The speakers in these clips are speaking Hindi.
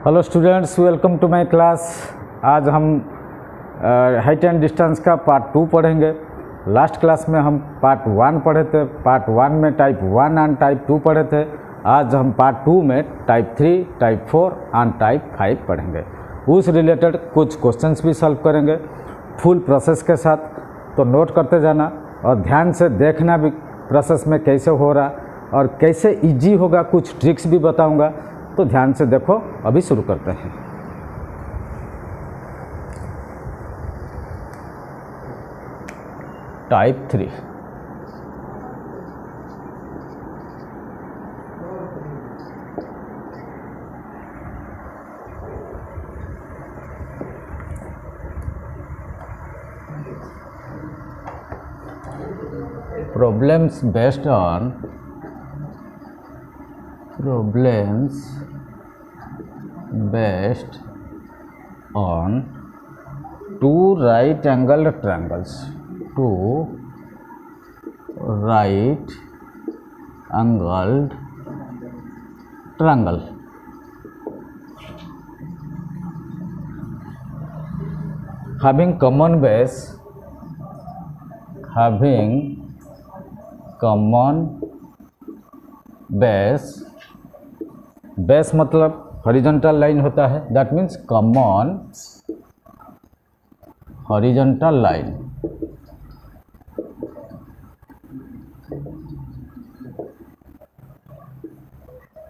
Hello students, welcome to my class. आज हम हाइट एंड डिस्टेंस का पार्ट 2 पढ़ेंगे। लास्ट क्लास में हम पार्ट 1 पढ़े थे। पार्ट 1 में टाइप 1 एंड टाइप 2 पढ़े थे। आज हम पार्ट 2 में टाइप 3, टाइप 4 एंड टाइप 5 पढ़ेंगे। उस रिलेटेड कुछ क्वेश्चंस भी सॉल्व करेंगे फुल प्रोसेस के साथ, तो नोट करते जाना और ध्यान से देखना भी प्रोसेस में कैसे हो रहा और कैसे इजी होगा। कुछ ट्रिक्स भी बताऊंगा, तो ध्यान से देखो। अभी शुरू करते हैं। Type 3। Problems based on two right angled triangles. Having common base, base मतलब हॉरिजॉन्टल लाइन होता है। That means common horizontal line.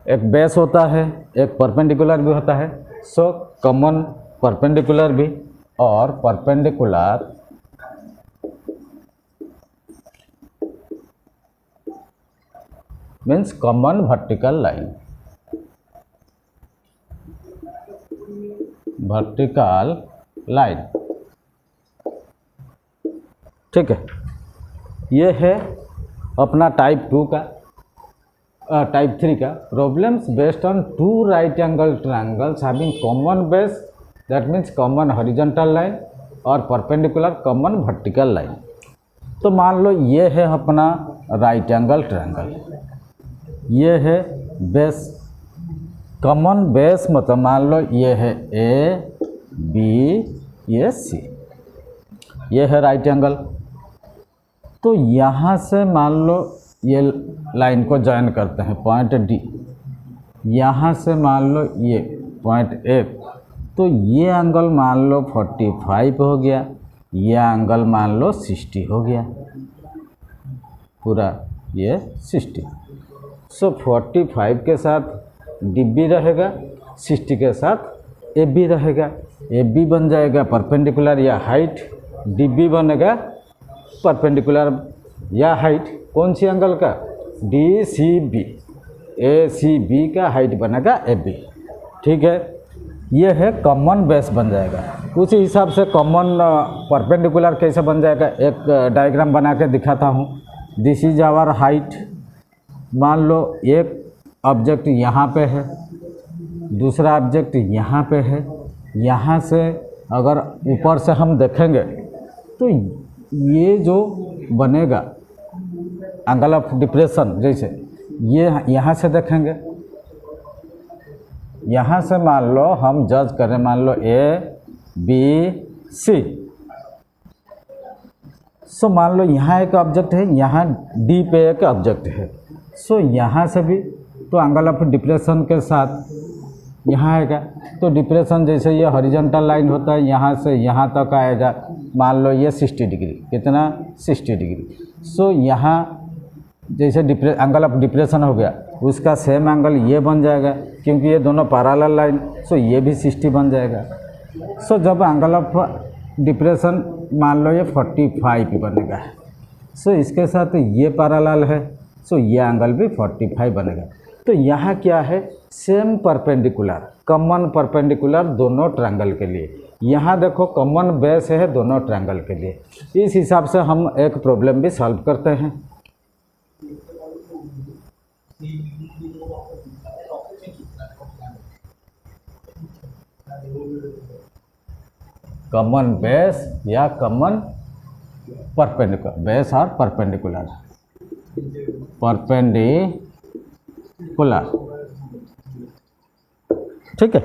एक बेस होता है, एक परपेंडिकुलर भी होता है। सो कॉमन परपेंडिकुलर भी और perpendicular means common vertical line. ठीक है, ये है अपना टाइप 2 का टाइप 3 का। Problems based on two right angle triangles having common base, that means common horizontal line और परपेंडिकुलर कॉमन वर्टिकल लाइन। तो मान लो ये है अपना राइट एंगल ट्रायंगल, ये है बेस। कॉमन बेस मतलब मान लो ये है ए बी, ये सी, ये है राइट एंगल। तो यहाँ से मान लो ये लाइन को ज्वाइन करते हैं पॉइंट डी। यहाँ से मान लो ये पॉइंट ए, तो ये एंगल मान लो 45 हो गया, ये एंगल मान लो 60 हो गया, पूरा ये 60। सो 45 के साथ डी बी रहेगा, 60 के साथ ए बी रहेगा। ए बी बन जाएगा परपेंडिकुलर या हाइट, डी बी बनेगा परपेंडिकुलर या हाइट। कौन सी एंगल का? D C B. A C B का हाइट बनेगा ए बी। ठीक है, ये है कॉमन बेस बन जाएगा। उसी हिसाब से कॉमन परपेंडिकुलर कैसे बन जाएगा, एक डायग्राम बना के दिखाता हूँ। This is our height. मान लो एक ऑब्जेक्ट यहाँ पे है, दूसरा ऑब्जेक्ट यहाँ पे है। यहाँ से अगर ऊपर से हम देखेंगे तो ये जो बनेगा एंगल ऑफ डिप्रेशन, जैसे ये यहाँ से देखेंगे, यहाँ से मान लो हम जज करें, मान लो ए बी सी। सो मान लो यहाँ एक ऑब्जेक्ट है, यहाँ डी पे एक ऑब्जेक्ट है। सो यहाँ से भी तो एंगल ऑफ डिप्रेशन के साथ यहाँ आएगा। तो डिप्रेशन जैसे ये हॉरिजॉन्टल लाइन होता है, यहाँ से यहाँ तक आएगा। मान लो ये 60 डिग्री, कितना? 60 डिग्री। सो यहाँ जैसे एंगल ऑफ डिप्रेशन हो गया, उसका सेम एंगल ये बन जाएगा, क्योंकि ये दोनों पैरेलल लाइन। सो ये भी 60 बन जाएगा। सो जब एंगल ऑफ डिप्रेशन मान लो ये 45 बनेगा, सो इसके साथ ये पैरेलल है, सो ये एंगल भी 45 बनेगा। तो यहाँ क्या है? सेम परपेंडिकुलर, कॉमन परपेंडिकुलर दोनों ट्रायंगल के लिए। यहाँ देखो कॉमन बेस है दोनों ट्रायंगल के लिए। इस हिसाब से हम एक प्रॉब्लम भी सॉल्व करते हैं। कॉमन बेस या कॉमन परपेंडिकुलर, बेस और परपेंडिकुलर, परपेंडिकुलर। ठीक है,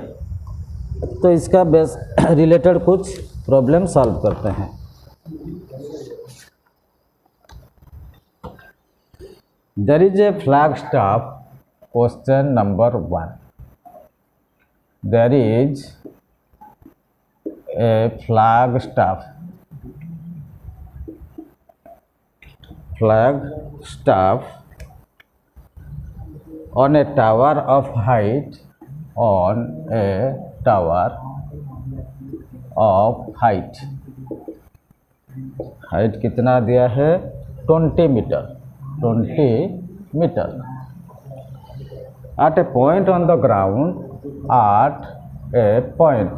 तो इसका बेस रिलेटेड कुछ प्रॉब्लम सॉल्व करते हैं। There is a flag staff, question number 1। There is a flag staff on a tower of height height कितना दिया है 20 metre at a point on the ground at a point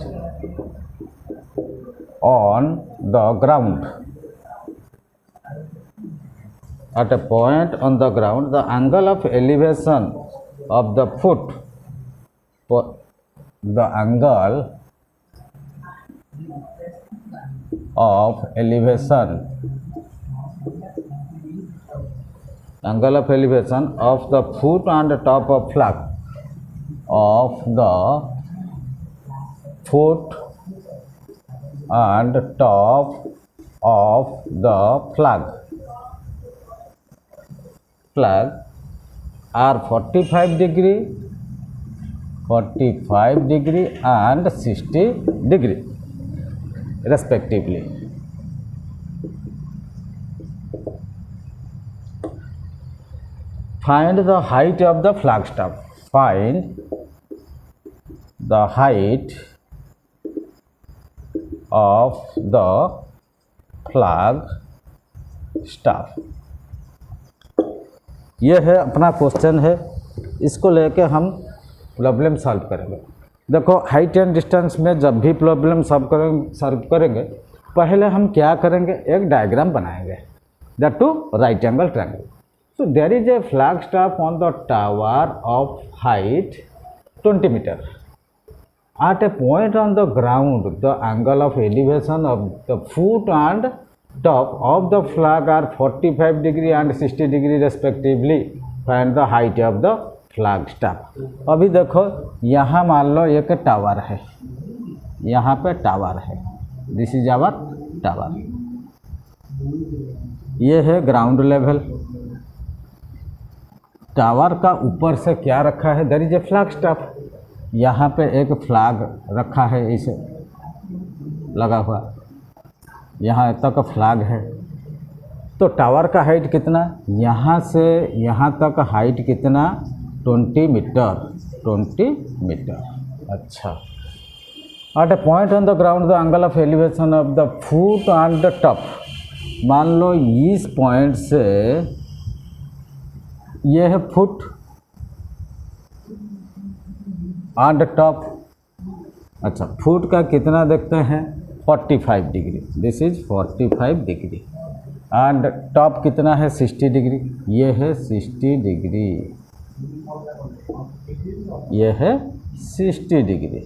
on the ground the angle of elevation of the foot of the foot and top of flag are 45 degree and 60 degree respectively. Find the height of the flagstaff. Find the height of the flagstaff. ये है अपना क्वेश्चन है, इसको लेके हम प्रॉब्लम सॉल्व करेंगे। देखो हाइट एंड डिस्टेंस में जब भी प्रॉब्लम सॉल्व करेंगे पहले हम क्या करेंगे, एक डायग्राम बनाएंगे, that two right angle triangle. So there is a flag staff on the tower of height 20 metre at a point on the ground the angle of elevation of the foot and top of the flag are 45 degree and 60 degree respectively. Find the height of the flag staff. अभी देखो यहाँ मान लो एक टावर है, यहाँ पे टावर है, दिस इज आवर टावर, ये है ग्राउंड लेवल। टावर का ऊपर से क्या रखा है, there is a flag staff, यहाँ पे एक फ्लैग रखा है, इसे लगा हुआ, यहाँ तक फ्लैग है। तो टावर का हाइट कितना, यहाँ से यहाँ तक हाइट कितना 20 मीटर। अच्छा, at a point on the ground the angle of elevation of the foot and the top, मान लो इस पॉइंट से ये है फुट एंड टॉप। अच्छा, फुट का कितना देखते हैं 45 degree, this is 45 degree, and top कितना है 60 डिग्री, ये है 60 डिग्री, ये है 60 डिग्री।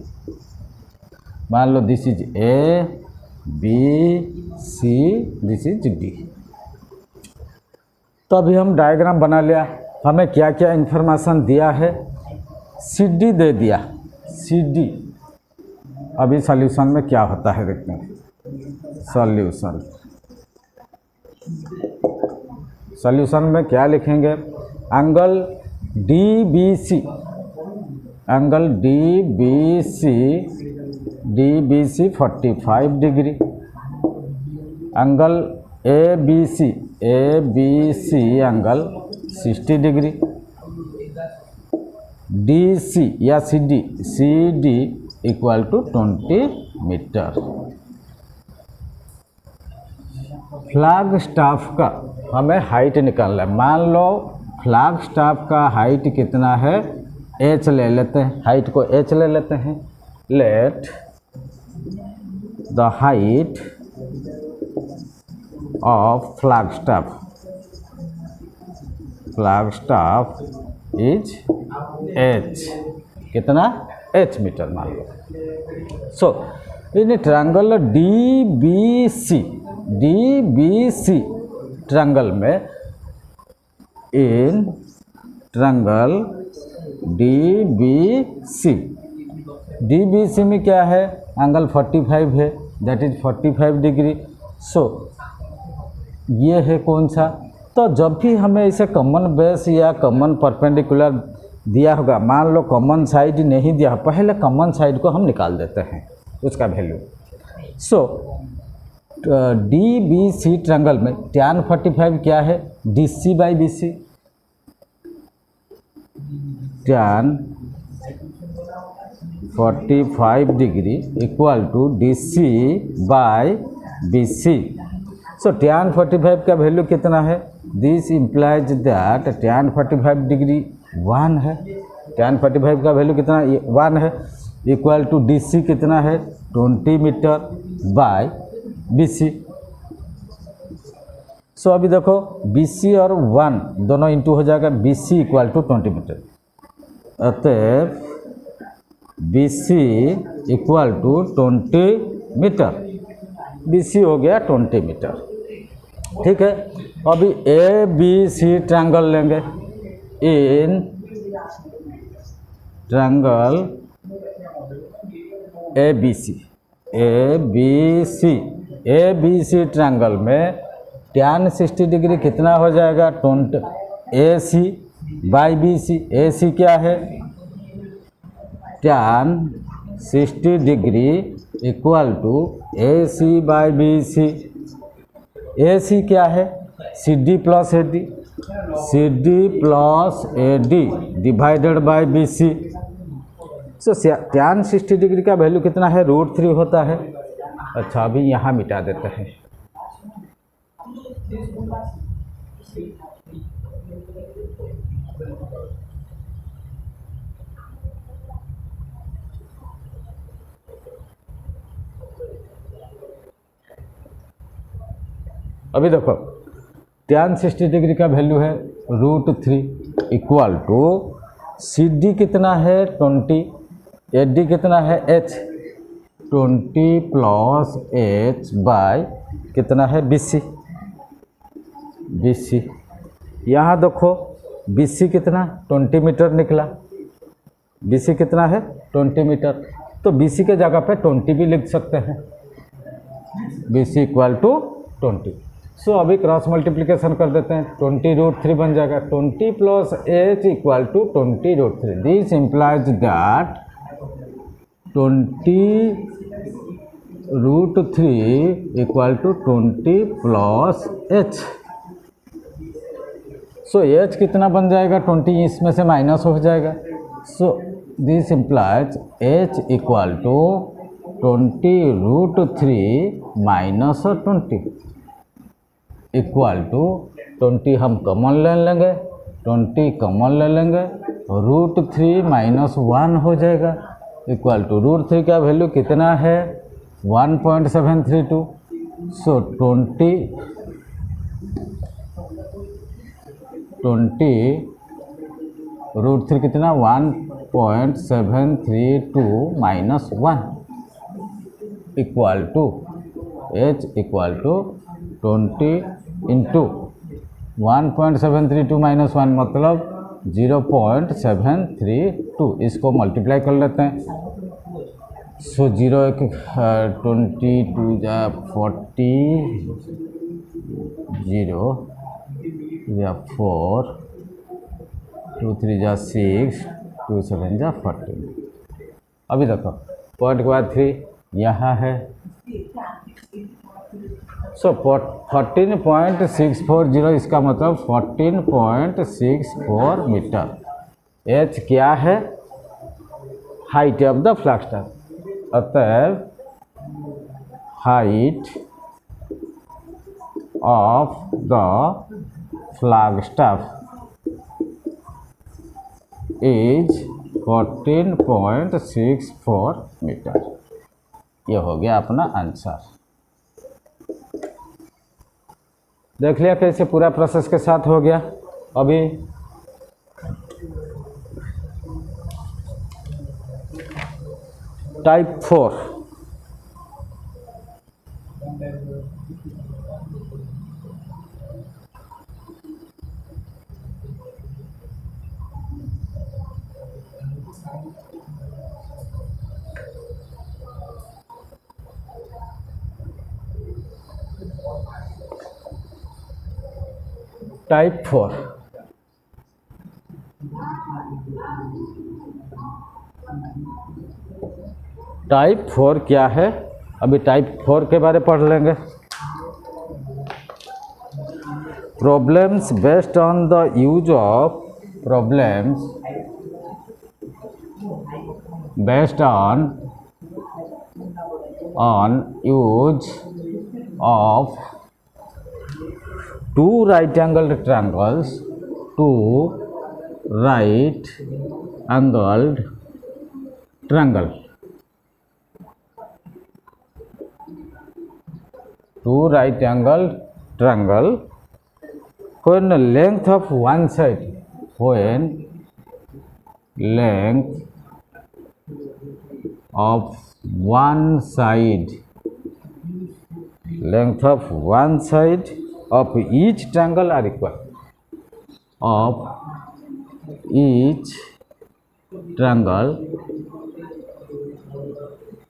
मान लो this is A B C, this is D. तो अभी हम डायग्राम बना लिया, हमें क्या क्या इन्फॉर्मेशन दिया है, सी डी दे दिया, सी डी। अभी सॉल्यूशन में क्या होता है देखते हैं। सॉल्यूशन में क्या लिखेंगे, angle D B C, angle D B C 45 degree, angle A B C angle 60 degree, D C या C D equal to 20 metre. Flag staff का हमें हाइट निकालना है। मान लो फ्लैग स्टाफ का हाइट कितना है, एच ले लेते हैं, हाइट को एच ले लेते हैं। Let the height of flag staff is H, कितना एच मीटर मान लो। So in triangle D B C triangle में, in triangle D B C DBC में क्या है, एंगल 45 है, दैट इज 45 डिग्री। सो ये है कौन सा, तो जब भी हमें इसे कॉमन बेस या कॉमन परपेंडिकुलर दिया होगा, मान लो कॉमन साइड नहीं दिया, पहले कॉमन साइड को हम निकाल देते हैं उसका वैल्यू। सो DBC ट्रायंगल में tan 45 क्या है, DC by BC, tan 45 degree equal to DC by BC। So tan 45 का वैल्यू कितना है, this implies that tan 45 degree 1 है, tan 45 का वैल्यू कितना 1 है, इक्वल टू DC कितना है 20 मीटर बाय BC। सो अभी देखो BC और 1 दोनों इंटू हो जाएगा, BC इक्वल टू 20 मीटर, अतः BC equal to 20 metre, BC हो गया 20 मीटर। ठीक है, अभी ABC ट्रायंगल लेंगे, इन ट्रायंगल ABC ट्रायंगल में tan 60 डिग्री कितना हो जाएगा 20 AC बाई BC। AC क्या है, tan 60 degree equal to AC by BC। AC क्या है, CD plus AD, CD plus AD divided by BC। So tan 60 degree का वैल्यू कितना है, √3 होता है। अच्छा अभी यहाँ मिटा देते हैं, अभी देखो tan 60 डिग्री का वैल्यू है √3 इक्वल टू CD कितना है 20, AD कितना है H, 20 प्लस H बाय कितना है BC। यहाँ देखो BC कितना 20 मीटर निकला, BC कितना है 20 मीटर, तो BC के जगह पे 20 भी लिख सकते हैं, BC इक्वल टू 20। सो अभी क्रॉस मल्टीप्लिकेशन कर देते हैं, 20 √3 बन जाएगा, 20 plus H equal to 20 √3। This implies that 20 √3 equal to 20 plus H। So H कितना बन जाएगा 20, इसमें से माइनस हो जाएगा। So this implies H equal to 20 √3 minus 20 equal to 20 हम कॉमन ले लेंगे, 20 कॉमन ले लेंगे, √3 माइनस 1 हो जाएगा, इक्वल टू √3 का वैल्यू कितना है 1.732। सो 20 √3 कितना 1.732 minus 1 equal to H equal to 20 into 1.732 minus 1 मतलब 0.732, इसको मल्टीप्लाई कर लेते हैं। सो 0 22 जा 40, 0 या 4, 2 3 जा 6, 2 7 जा 14। अभी देखो पॉइंट के बाद 3 यहाँ है। सो 14.640, इसका मतलब 14.64 मीटर। H क्या है, हाइट ऑफ द फ्लैगस्टाफ, अतः height of the flagstaff is 14.64 metre. ये हो गया अपना आंसर। देख लिया कैसे पूरा प्रोसेस के साथ हो गया। अभी टाइप 4, टाइप 4, टाइप 4 क्या है? अभी टाइप 4 के बारे पढ़ लेंगे। Problems based on the use of problems based on use of two right angled triangles, two right angled triangle, two right angled triangle when length of one side, when length of one side, length of one side of each triangle are equal, of each triangle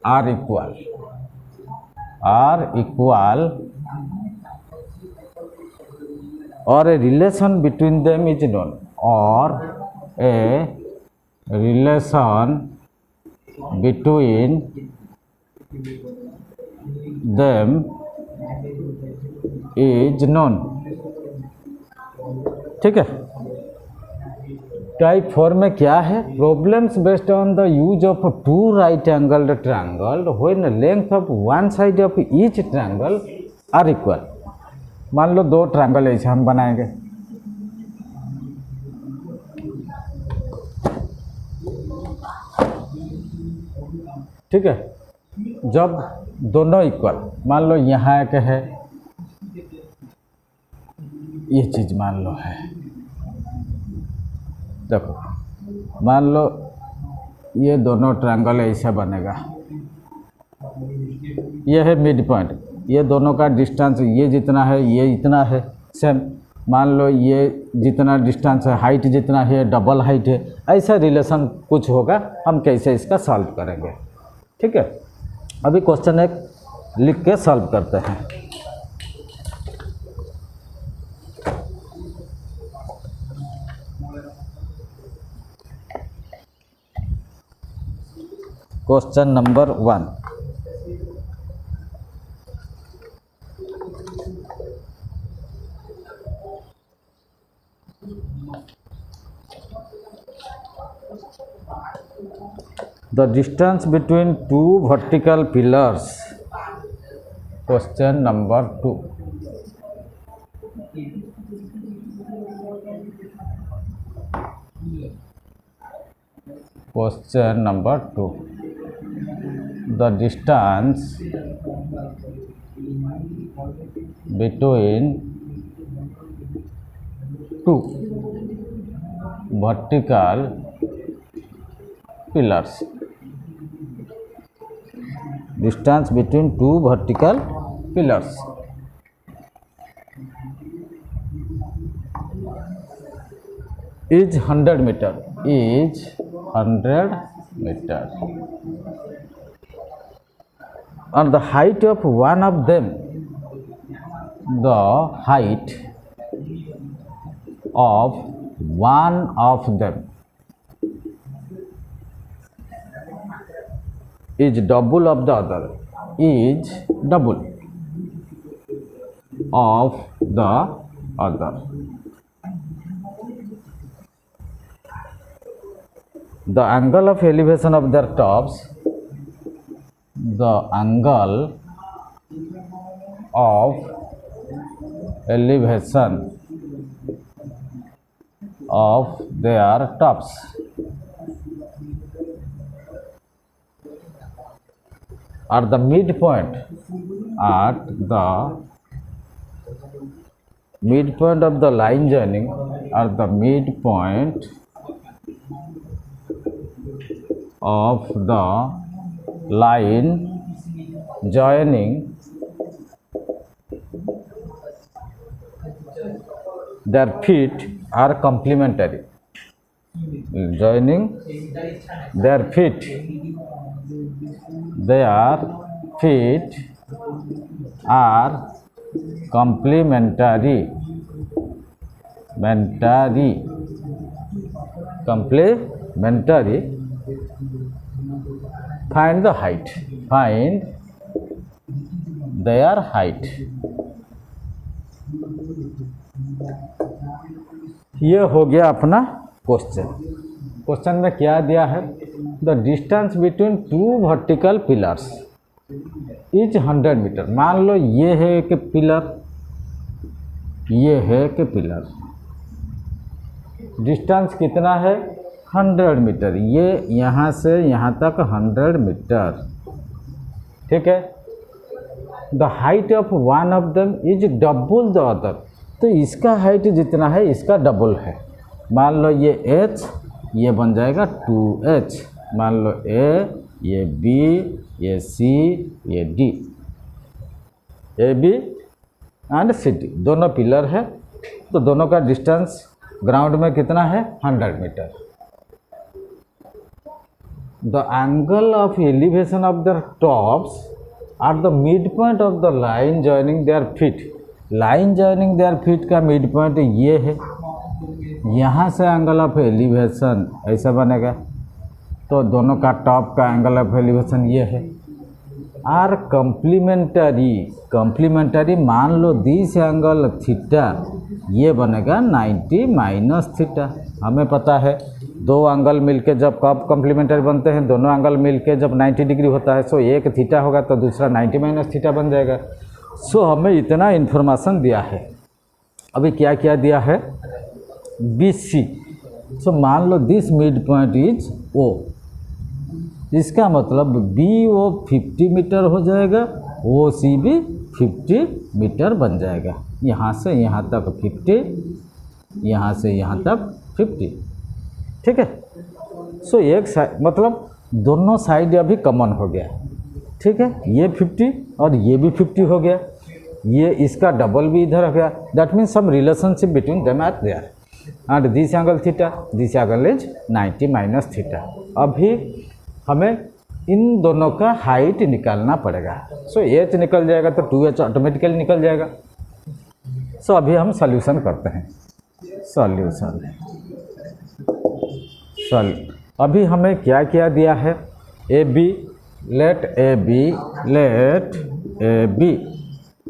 are equal, or a relation between them is known, or a relation between them is known। ठीक है। टाइप 4 में क्या है? Problems based on the use of two right angled triangle when length of one side of each triangle are equal. मान लो दो ट्रायंगल ऐसे हम बनाएंगे, ठीक है। जब दोनों इक्वल, मान लो यहाँ एक है, ये चीज़ मान लो है, देखो मान लो ये दोनों ट्रायंगल ऐसा बनेगा, ये है मिड पॉइंट, ये दोनों का डिस्टेंस ये जितना है ये इतना है सेम, मान लो ये जितना डिस्टेंस है हाइट जितना है डबल हाइट है, ऐसा रिलेशन कुछ होगा। हम कैसे इसका सॉल्व करेंगे, ठीक है। अभी क्वेश्चन एक लिख के सॉल्व करते हैं। Question number 1, the distance between two vertical pillars, question number 2, question number 2, the distance between two vertical pillars, distance between two vertical pillars is 100 meter, is 100 meter, and the height of one of them, the height of one of them is double of the other, is double of the other. The angle of elevation of their tops, the angle of elevation of their tops at the midpoint, at the midpoint of the line joining, at the midpoint of the line joining their feet are complementary, joining their feet, their feet are complementary complementary, find the height, find their height. ये हो गया अपना क्वेश्चन। क्वेश्चन में क्या दिया है, the distance between two vertical pillars is 100 metre. मान लो ये है एक पिलर, ये है एक पिलर, डिस्टेंस कितना है 100 मीटर, ये यहाँ से यहाँ तक 100 मीटर, ठीक है। The height of one of them is double the other, तो इसका हाइट जितना है इसका डबल है। मान लो ये h, ये बन जाएगा 2h, मान लो a, ये b, ये c, ये d, a b and c d दोनों पिलर है, तो दोनों का डिस्टेंस ग्राउंड में कितना है 100 metre. The angle of elevation of the tops are the mid point of the line joining their feet. Line joining their feet का मिड पॉइंट ये है, यहाँ से एंगल ऑफ एलिवेशन ऐसा बनेगा, तो दोनों का टॉप का एंगल ऑफ एलिवेशन ये है। आर कम्प्लीमेंटरी, कम्प्लीमेंटरी मान लो दिस एंगल थीटा ये बनेगा 90 माइनस थीटा। हमें पता है दो एंगल मिलके जब कब कम्प्लीमेंटरी बनते हैं, दोनों एंगल मिलके जब 90 डिग्री होता है, सो एक थीटा होगा तो दूसरा 90 माइनस थीटा बन जाएगा। सो हमें इतना इन्फॉर्मेशन दिया है। अभी क्या क्या दिया है, BC, सो मान लो this mid point is O, इसका मतलब BO 50 मीटर हो जाएगा, OC भी 50 मीटर बन जाएगा। यहाँ से यहाँ तक 50, यहाँ से यहाँ तक 50, ठीक है। सो एक साइड मतलब दोनों साइड अभी कॉमन हो गया, ठीक है, ये 50 और ये भी 50 हो गया, ये इसका डबल भी इधर हो गया। That means some relationship between them are there and this angle theta, this angle is 90 minus theta. अभी हमें इन दोनों का हाइट निकालना पड़ेगा। सो h निकल जाएगा तो 2h ऑटोमेटिकली निकल जाएगा। सो अभी हम सॉल्यूशन करते हैं। सॉल्यूशन अभी हमें क्या क्या दिया है, let A B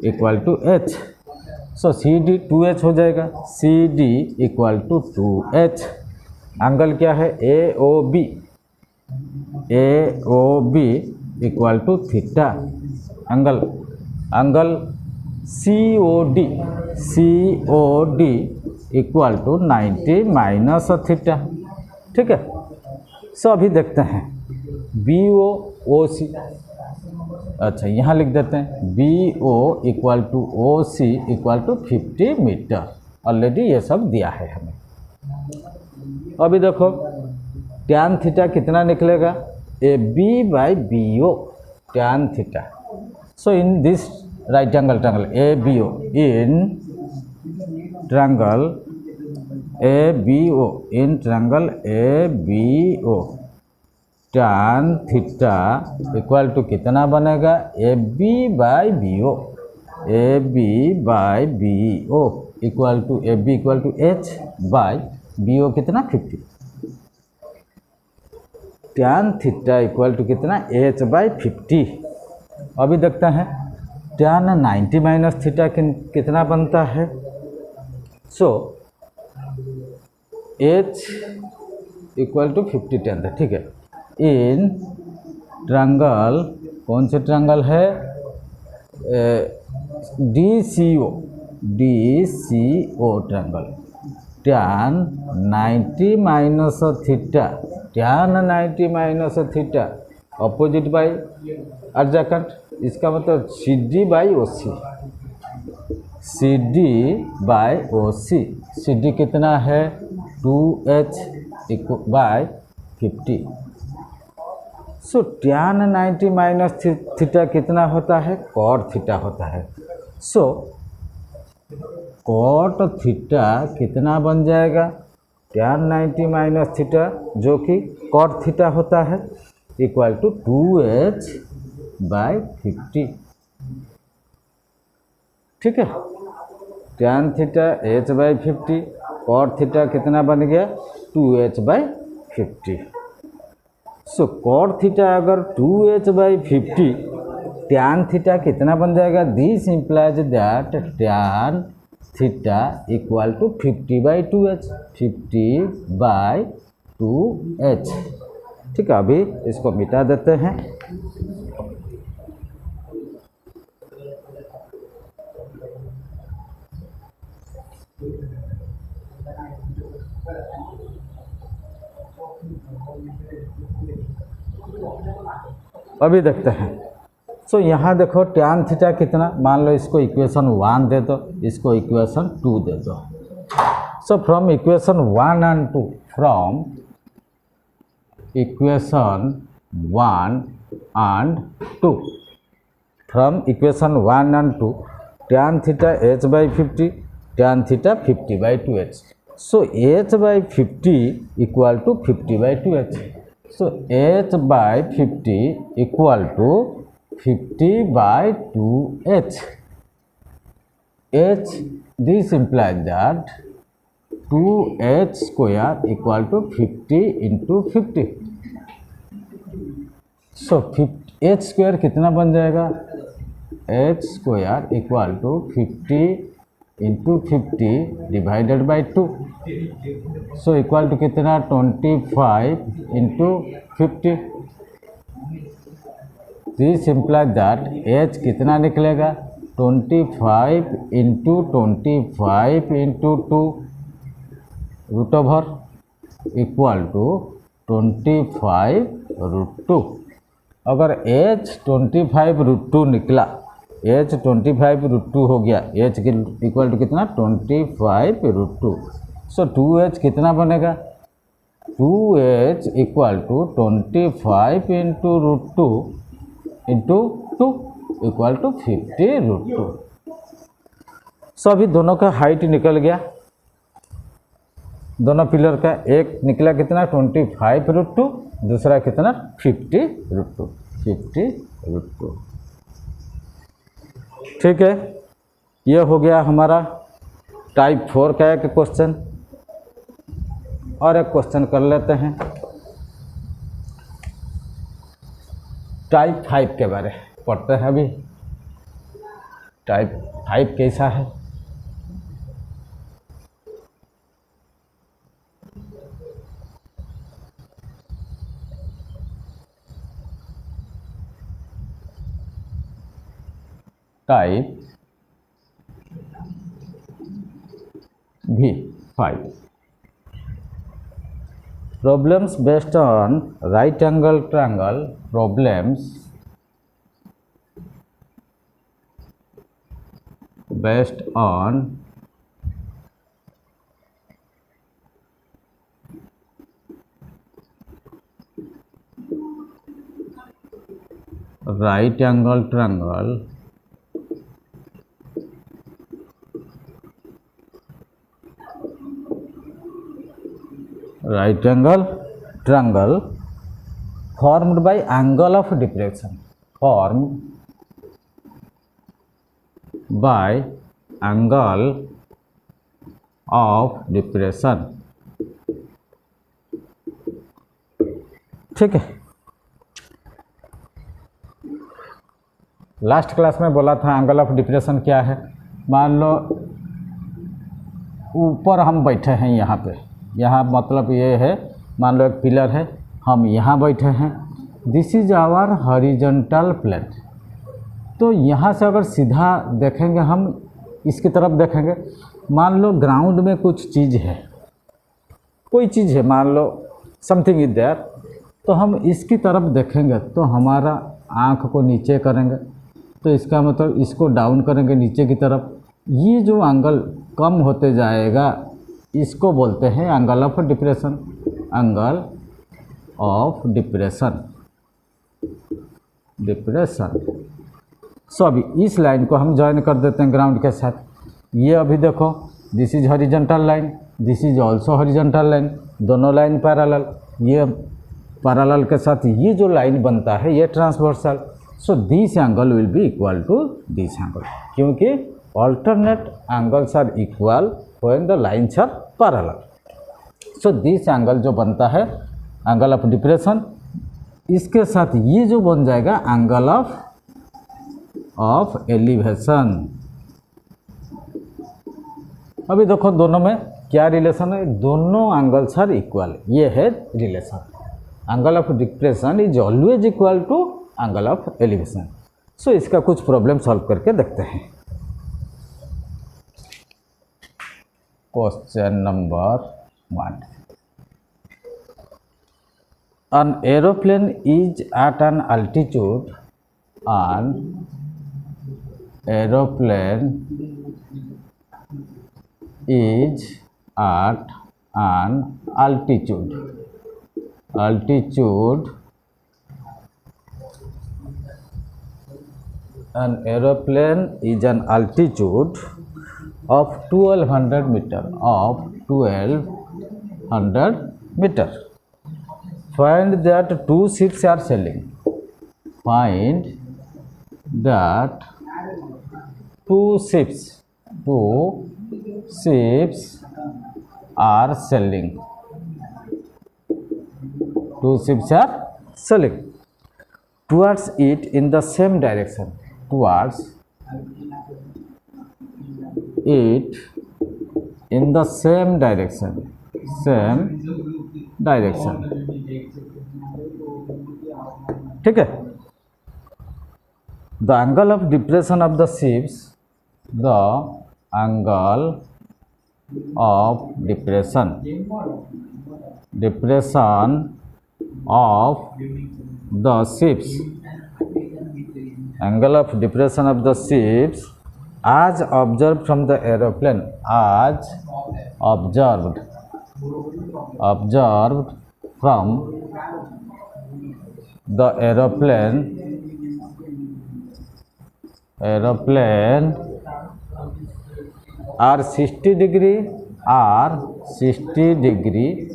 equal to h, so CD 2h हो जाएगा, CD equal to 2h। Angle क्या है AOB equal to theta. Angle COD equal to 90 minus theta, ठीक है। सो अभी देखते हैं BOC, अच्छा यहाँ लिख देते हैं BO equal to OC equal to 50 metre. Already ये सब दिया है हमें। अभी देखो टैन थीटा कितना निकलेगा, AB by BO tan theta. So in this right angle triangle ABO, in triangle ABO, in triangle ABO tan theta equal to कितना बनेगा, AB by BO equal to AB equal to H by BO कितना 50। टैन थीटा इक्वल टू कितना H बाई 50। अभी देखते हैं टैन 90 माइनस थीटा कितना बनता है। सो H इक्वल टू 50 टैन था, ठीक है। इन ट्रायंगल, कौन से ट्रायंगल है, DCO triangle, tan 90 minus theta, tan 90 minus theta opposite by adjacent, इसका मतलब CD by OC, CD by OC। CD कितना है 2H by 50। So tan 90 minus theta कितना होता है, कॉट थीटा होता है। सो कॉट थीटा कितना बन जाएगा, टैन 90 माइनस थीटा जो कि कॉट थीटा होता है इक्वल टू 2H बाई 50, ठीक है। Tan theta H by 50 cot theta कितना बन गया 2h/50। सो कॉट थीटा अगर 2h/50, टैन थीटा कितना बन जाएगा, this implies that tan theta equal to 50/2h, 50/2h। ठीक है, अभी इसको मिटा देते हैं। अभी देखते हैं। सो यहाँ देखो टैन थीटा कितना, मान लो इसको इक्वेशन 1 दे दो, इसको इक्वेशन 2 दे दो। So from equation 1 and 2, from equation 1 and 2, from equation 1 and 2, tan theta h/50, tan theta 50/2h। So h/50 equal to 50/2h। So h/50 equal to 50/2h। h, this implies that 2h square equal to 50 into 50। So h square कितना बन जाएगा, h square equal to 50 into 50 divided by 2। So equal to कितना 25 into 50। This implies that h कितना निकलेगा 25 into 25 into 2 root over equal to 25√2। अगर h 25√2 निकला, h 25√2 हो गया, h के इक्वल टू कितना 25√2। सो 2h कितना बनेगा, 2h equal to 25 into √2 into 2 equal to 50√2। So अभी दोनों का हाइट निकल गया, दोनों पिलर का। एक निकला कितना 25√2, दूसरा कितना 50√2, 50√2। ठीक है, ये हो गया हमारा टाइप 4 का एक क्वेश्चन। और एक क्वेश्चन कर लेते हैं टाइप 5 के बारे में पढ़ते हैं। अभी टाइप 5 कैसा है, type V5, problems based on right angle triangle, problems based on right angle triangle, right angle triangle formed by angle of depression, formed by angle of depression। ठीक है, लास्ट क्लास में बोला था एंगल ऑफ डिप्रेशन क्या है। मान लो ऊपर हम बैठे हैं यहाँ पे, यहाँ मतलब ये है, मान लो एक पिलर है, हम यहाँ बैठे हैं, this is our horizontal plane. तो यहाँ से अगर सीधा देखेंगे, हम इसकी तरफ देखेंगे, मान लो ग्राउंड में कुछ चीज़ है, कोई चीज़ है, मान लो समथिंग इज देयर, तो हम इसकी तरफ देखेंगे तो हमारा आँख को नीचे करेंगे, तो इसका मतलब इसको डाउन करेंगे नीचे की तरफ, ये जो एंगल कम होते जाएगा इसको बोलते हैं angle of depression, angle of depression, depression. So अभी इस लाइन को हम ज्वाइन कर देते हैं ग्राउंड के साथ। ये अभी देखो, this is horizontal line, this is also horizontal line, दोनों लाइन पैरेलल, ये पैरेलल के साथ ये जो लाइन बनता है ये transversal. So this angle will be equal to this angle, क्योंकि alternate angles are equal when the lines are parallel. So this angle जो बनता है एंगल ऑफ डिप्रेशन, इसके साथ ये जो बन जाएगा एंगल ऑफ एलिवेशन। अभी देखो दोनों में क्या रिलेशन है, दोनों एंगल्स आर इक्वल, ये है relation. Angle of depression is always equal to angle of elevation. So इसका कुछ प्रॉब्लम सॉल्व करके देखते हैं। Question number 1, an aeroplane is at an altitude, an aeroplane is at an altitude an aeroplane is an altitude of 1200 meter, find that two ships are sailing, find that two ships are sailing, two ships are sailing towards it in the same direction, towards it in the same direction, ठीक है। the angle of depression of the ships, the angle of depression of the ships, angle of depression of the ships as observed from the aeroplane, as observed from the aeroplane are 60 degree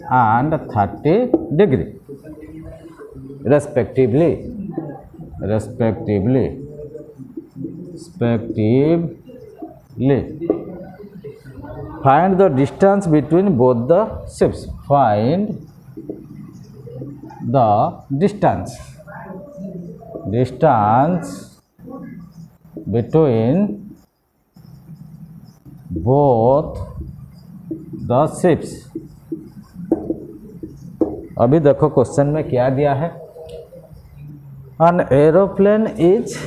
and 30 degree respectively. Find the distance between both the ships. Find the distance between both the ships. अभी देखो क्वेश्चन में क्या दिया है, an aeroplane is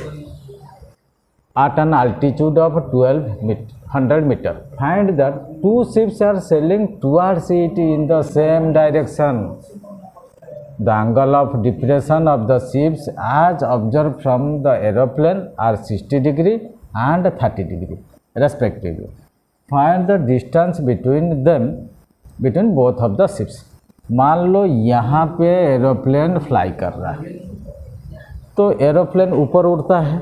at an altitude of 1200 meter. Find that two ships are sailing towards it in the same direction. The angle of depression of the ships as observed from the aeroplane are 60 degree and 30 degree respectively. Find the distance between both of the ships. मान लो यहाँ पे एरोप्लेन फ्लाई कर रहा है, तो एरोप्लेन ऊपर उड़ता है,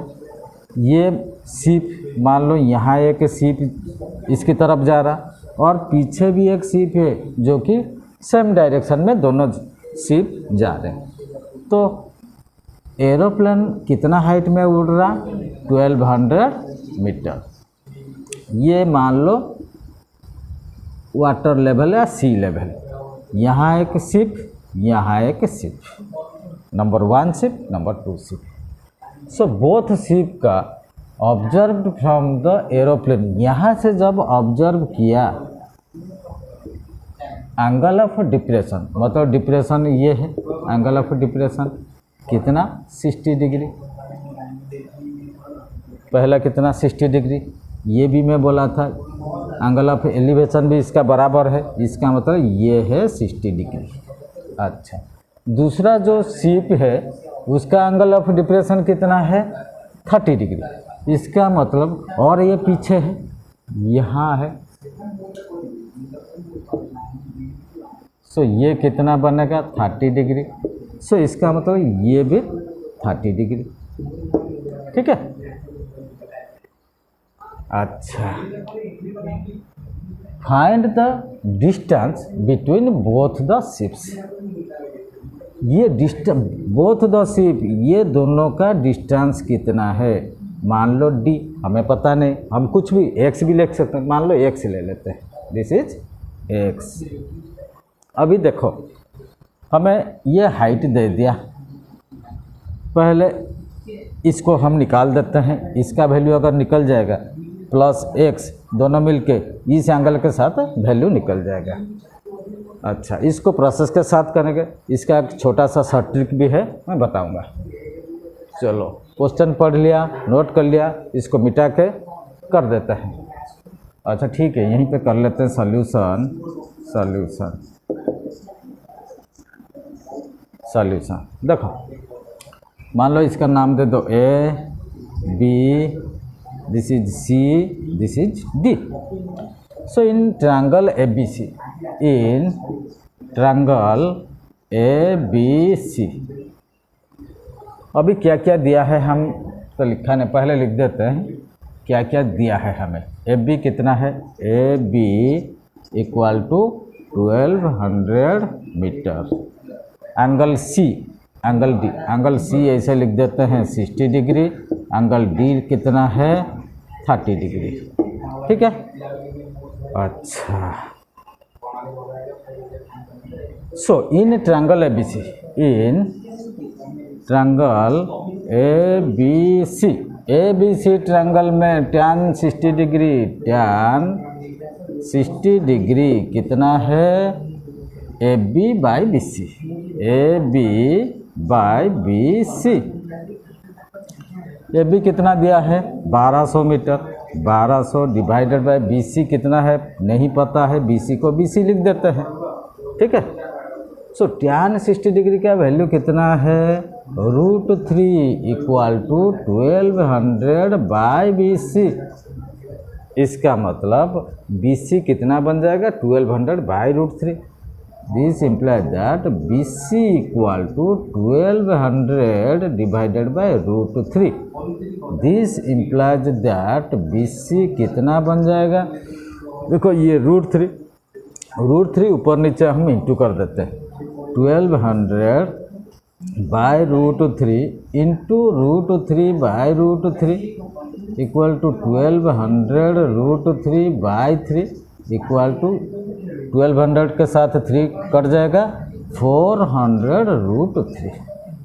ये शिप मान लो यहाँ एक शिप इसकी तरफ जा रहा और पीछे भी एक शिप है जो कि सेम डायरेक्शन में दोनों शिप जा रहे हैं। तो एरोप्लेन कितना हाइट में उड़ रहा, 1200 मीटर। ये मान लो वाटर लेवल या सी लेवल, यहाँ एक शिप, यहाँ एक ship, number 1 ship, number 2 ship. So both ship का ऑब्जर्व फ्रॉम द एरोप्लेन, यहाँ से जब ऑब्जर्व किया एंगल ऑफ डिप्रेशन, मतलब डिप्रेशन ये है, एंगल ऑफ डिप्रेशन कितना 60 डिग्री, पहला कितना 60 डिग्री, ये भी मैं बोला था। एंगल ऑफ एलिवेशन भी इसका बराबर है, इसका मतलब ये है 60 डिग्री। अच्छा, दूसरा जो शिप है उसका एंगल ऑफ डिप्रेशन कितना है 30 डिग्री, इसका मतलब और ये पीछे है, यहाँ है। सो ये कितना बनेगा 30 डिग्री। सो इसका मतलब ये भी 30 डिग्री, ठीक है। अच्छा, find the distance between both the ships. ये डिस्टेंस बोथ द शिप, ये दोनों का डिस्टेंस कितना है। मान लो डी, हमें पता नहीं, हम कुछ भी एक्स भी लिख सकते हैं, मान लो एक्स ले लेते हैं, दिस इज एक्स। अभी देखो हमें ये हाइट दे दिया, पहले इसको हम निकाल देते हैं। इसका वैल्यू अगर निकल जाएगा प्लस एक्स, दोनों मिलके इस एंगल के साथ वैल्यू निकल जाएगा। अच्छा, इसको प्रोसेस के साथ करेंगे। इसका एक छोटा सा शॉर्ट ट्रिक भी है, मैं बताऊंगा। चलो, क्वेश्चन पढ़ लिया, नोट कर लिया, इसको मिटा के कर देते हैं। अच्छा ठीक है, यहीं पे कर लेते हैं सॉल्यूशन। देखो, मान लो इसका नाम दे दो A B, this is C, this is D. So in triangle A B C, अभी क्या क्या दिया है हम तो लिखा नहीं, पहले लिख देते हैं क्या क्या दिया है हमें। ए बी कितना है, A B equal to 1200 metre. Angle C, angle D, angle C ऐसे लिख देते हैं 60 डिग्री। एंगल डी कितना है, 30 डिग्री। ठीक है। अच्छा, so in triangle A B C, in triangle A B C triangle में टैन 60 डिग्री, टैन 60 डिग्री कितना है, A B by B C, A B by B C. A B कितना दिया है 1200 metre, 1200 divided by B C कितना है नहीं पता है, बी सी को बी सी लिख देते हैं। ठीक है। सो टैन 60 डिग्री का वैल्यू कितना है, √3 equal to 1200 by B C. इसका मतलब बी सी कितना बन जाएगा, 1200 by √3। This implies that B C equal to 1200 divided by √3। This implies that B C कितना बन जाएगा, देखो ये √3 ऊपर नीचे हम इंटू कर देते हैं। 1200 by √3 into √3 by √3 equal to 1200 √3 by 3 equal to 1200 के साथ 3 कट जाएगा, 400 √3।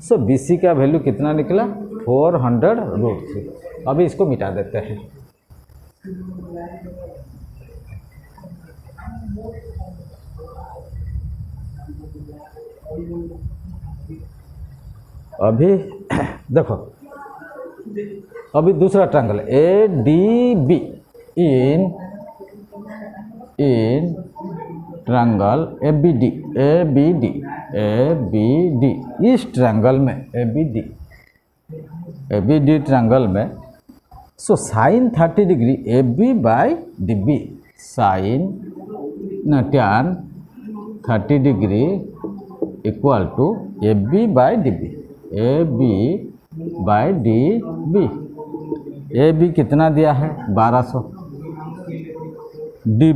सो बी सी का वैल्यू कितना निकला, 400 √3। अभी इसको मिटा देते हैं। अभी देखो, अभी दूसरा triangle A D B, in triangle A B D, इस ट्रायंगल में ए बी डी ट्रायंगल में, so sine 30 degree A B by D B, sine tan 30 degree equal to A B by D B, A B by D B. A B कितना दिया है 1200, डी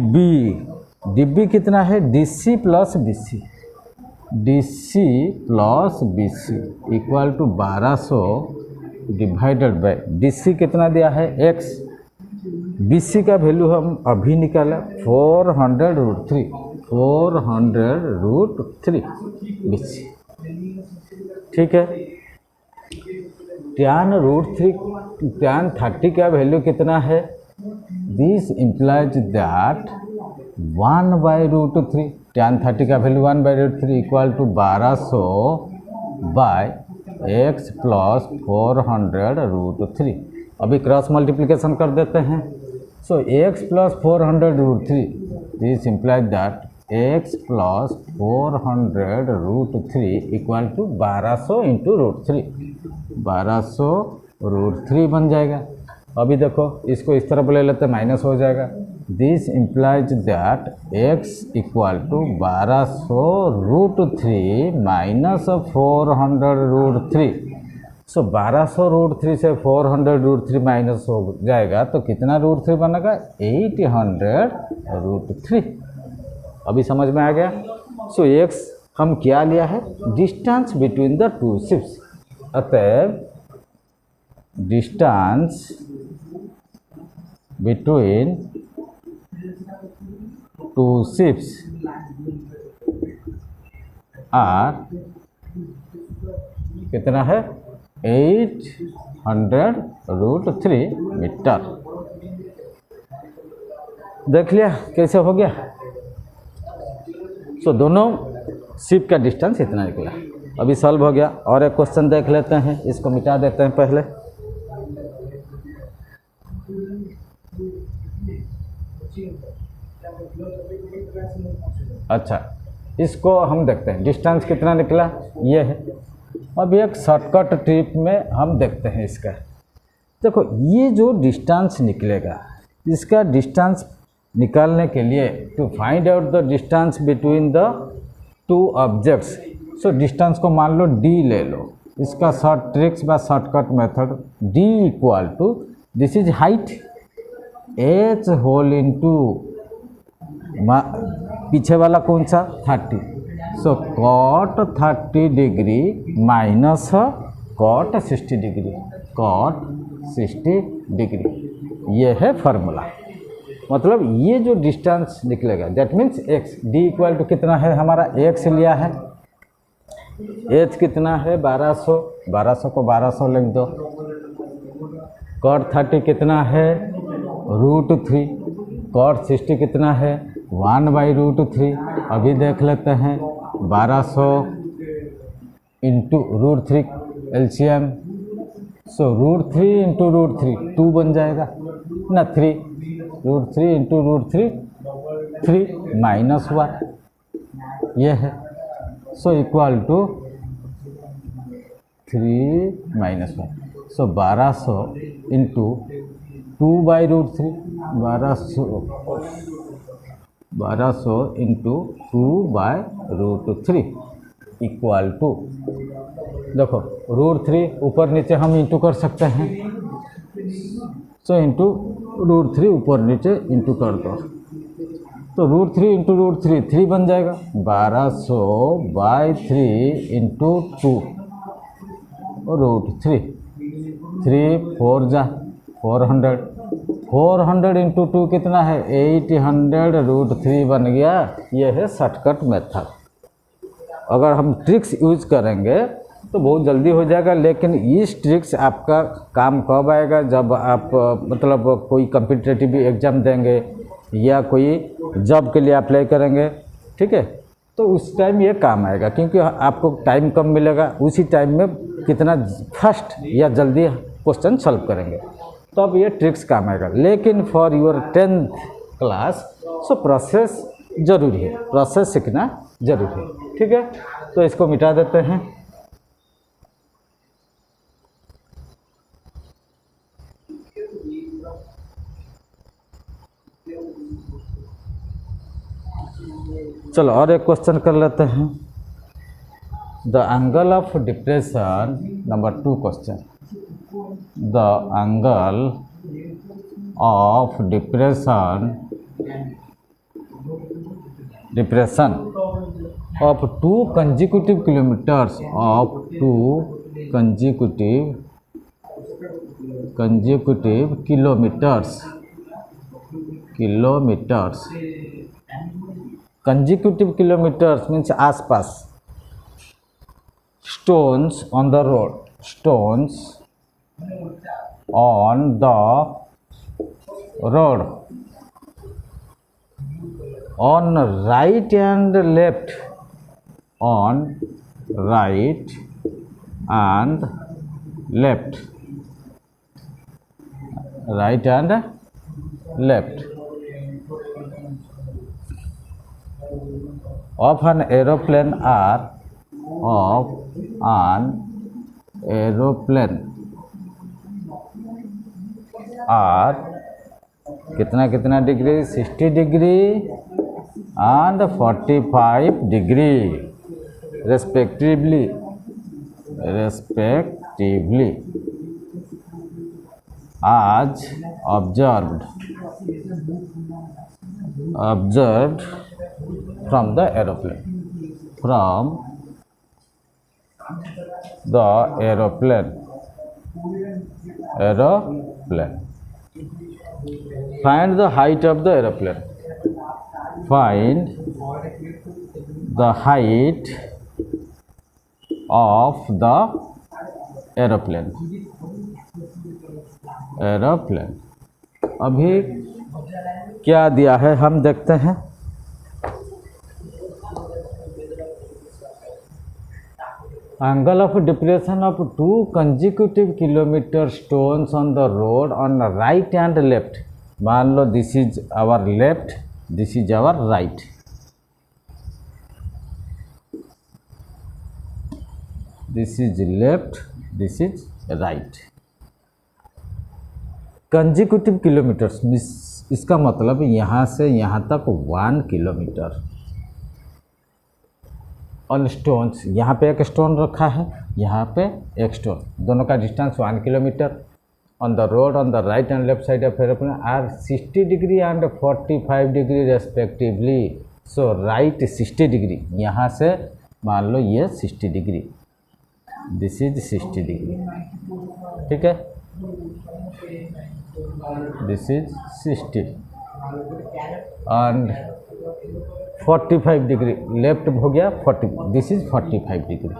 बी कितना है, D C plus B C, equal to 1200 divided by D C कितना दिया है x। बी सी का वैल्यू हम अभी निकाला 400 √3 बी सी। ठीक है। टैन टैन 30 का वैल्यू कितना है, this implies that 1 by √3, tan 30 का value 1 by √3 equal to 1200 by x plus 400 √3। अभी क्रॉस मल्टीप्लिकेशन कर देते हैं। So x plus 400 √3, this implies that x plus 400 √3 equal to 1200 into √3, 1200 √3 बन जाएगा। अभी देखो इसको इस तरफ ले लेते हैं, माइनस हो जाएगा। This implies that x equal to 1200 √3 minus 400 √3। So 1200 √3 से 400 √3 माइनस हो जाएगा तो कितना √3 बनेगा, 800 √3। अभी समझ में आ गया। सो x हम क्या लिया है, distance between the to ships. अतएव डिस्टेंस बिटवीन 2 ships are कितना है 800√3 मीटर। देख लिया कैसे हो गया। सो दोनों शिप का डिस्टेंस इतना निकला। अभी सॉल्व हो गया। और एक क्वेश्चन देख लेते हैं, इसको मिटा देते हैं पहले। अच्छा, इसको हम देखते हैं डिस्टेंस कितना निकला, ये है। अब एक शॉर्टकट ट्रिप में हम देखते हैं इसका। देखो ये जो डिस्टेंस निकलेगा, इसका डिस्टेंस निकालने के लिए to find out the distance between the two objects, so distance को मान लो d ले लो। इसका ट्रिक्स बा shortcut method d equal to this is height h whole into पीछे वाला कौन सा 30, so cot 30 degree minus cot 60 degree, cot 60 degree, ये है फार्मूला। मतलब ये जो डिस्टेंस निकलेगा that means x, d equal to कितना है हमारा x लिया है, h कितना है 1200, 1200 को 1200 लिख दो। cot 30 कितना है √3, cot 60 कितना है 1/√3। अभी देख लेते हैं 1200 इंटू √3 एलसीएम, सो √3 इंटू √3 2 बन जाएगा ना, 3 √3 इंटू √3 3 माइनस 1 ये है, so equal to 3 minus 1, so 1200 into 2/√3, 1200 into 2/√3 equal to, देखो √3 ऊपर नीचे हम इंटू कर सकते हैं, सो इंटू √3 ऊपर नीचे इंटू कर दो, तो √3 इंटू √3 3 बन जाएगा। 1200/3 इंटू 2 √3, 3 4 जा 400, 400 इंटू 2 कितना है 800√3 बन गया। ये है शॉर्टकट मेथड। अगर हम ट्रिक्स यूज करेंगे तो बहुत जल्दी हो जाएगा, लेकिन इस ट्रिक्स आपका काम कब आएगा, जब आप मतलब कोई कॉम्पिटिटिव एग्ज़ाम देंगे या कोई जॉब के लिए अप्लाई करेंगे, ठीक है, तो उस टाइम ये काम आएगा, क्योंकि आपको टाइम कम मिलेगा। उसी टाइम में कितना फास्ट या जल्दी क्वेश्चन सॉल्व करेंगे, तो अब ये ट्रिक्स काम आएगा। लेकिन for your 10th class so process ज़रूरी है, प्रोसेस सीखना ज़रूरी है, ठीक है। तो इसको मिटा देते हैं। चलो और एक क्वेश्चन कर लेते हैं। The angle of depression, number 2 question, the angle of depression of 2 consecutive kilometers of 2 consecutive kilometers consecutive kilometers means आसपास, stones on the road, stones on the road on right and left, on right and left, right and left of an aeroplane are, of an aeroplane are कितना कितना degree 60 degree and 45 degree respectively as observed from the aeroplane, aeroplane. Find the height of the aeroplane. find the height of the aeroplane. अभी क्या दिया है हम देखते हैं। Angle of depression of 2 consecutive kilometre stones on the road on right and left. मान लो this is our left, this is our right. This is left, this is right. Consecutive kilometres, इसका मतलब यहाँ से यहाँ तक 1 किलोमीटर। ऑन स्टोन्स, यहाँ पे एक स्टोन रखा है, यहाँ पे एक स्टोन, दोनों का distance 1 kilometre. On the road on the right and left side of aeroplane are 60 degree and 45 degree respectively. So right 60 degree, यहाँ से मान लो ये 60 डिग्री, दिस इज 60 डिग्री, ठीक है। This is 60 and 45 degree left हो गया 40, दिस इज 45 डिग्री,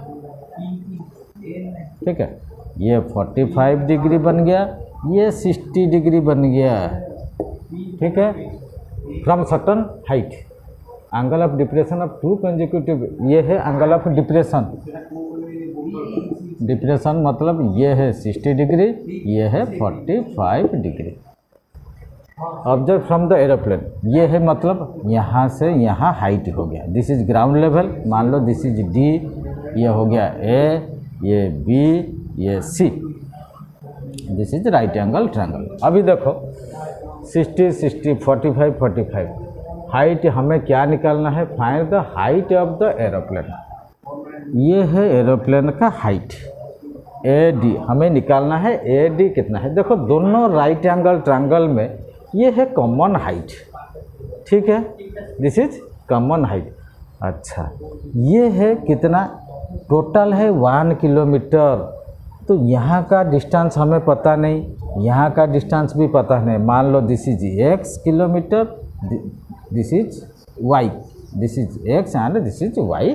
ठीक है। ये 45 डिग्री बन गया, ये 60 डिग्री बन गया, ठीक है। From certain height angle of depression of 2 consecutive, ये है एंगल ऑफ डिप्रेशन। डिप्रेशन मतलब ये है 60 डिग्री, ये है 45 degree. Observe from the aeroplane, ये है मतलब यहाँ से यहाँ हाइट हो गया। दिस इज ग्राउंड लेवल, मान लो दिस इज डी, ये हो गया ए, ये बी, ये C. This is right angle triangle. अभी देखो 60 60 45 45, हाइट हमें क्या निकालना है? Find the height of the aeroplane. ये है एरोप्लेन का हाइट ए डी, हमें निकालना है ए डी कितना है। देखो दोनों राइट एंगल ट्रायंगल में ये है कॉमन हाइट, ठीक है। This is common height. अच्छा, ये है कितना? टोटल है 1 किलोमीटर। तो यहाँ का डिस्टेंस हमें पता नहीं, यहाँ का डिस्टेंस भी पता नहीं। मान लो this is x kilometre, this is y, this is x and this is y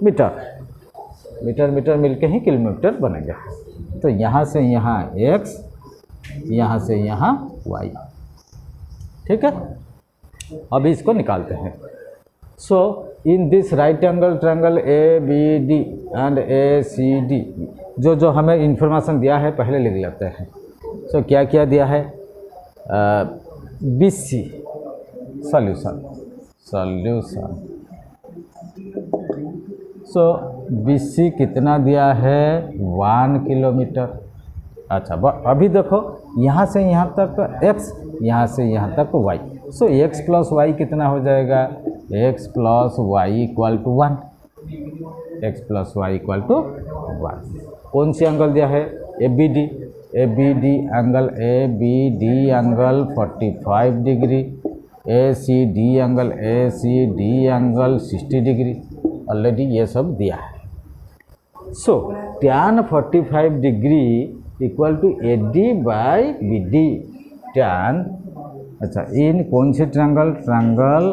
metre. Metre metre मिलके ही किलोमीटर बनेगा। तो यहाँ से यहाँ x, यहाँ से यहाँ y, ठीक है। अभी इसको निकालते हैं। So in this right angle triangle A B D and A C D, जो हमें इंफॉर्मेशन दिया है पहले लिख लेते हैं। सो क्या क्या दिया है? B C solution. So B C कितना दिया है? 1 किलोमीटर। अच्छा, अभी देखो यहाँ से यहाँ तक x, यहाँ से यहाँ तक y। So x plus Y कितना हो जाएगा? x plus Y equal to 1। x plus Y equal to 1। कौन सी एंगल दिया है? A B D. A B D angle, A B D angle 45 degree, A C D angle, A C D angle 60 degree. Already ये सब दिया है। So tan 45 degree equal to A D by B D. Tan, अच्छा, इन कौन से triangle? Triangle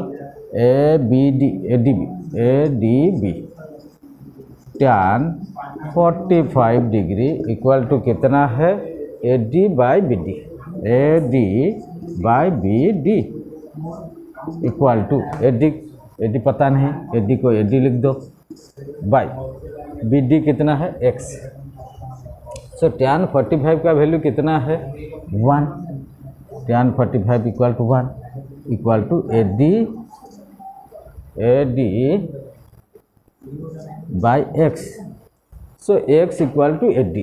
A B D, A D B, A D B. Tan 45 degree equal to कितना है? A D by B D. A D by B D equal to A D पता नहीं, ए डी को ए डी लिख दो, बाई बी डी कितना है? एक्स। सो tan 45 का वैल्यू कितना है? 1। tan 45 equal to 1 equal to A D by X. So X equal to A D.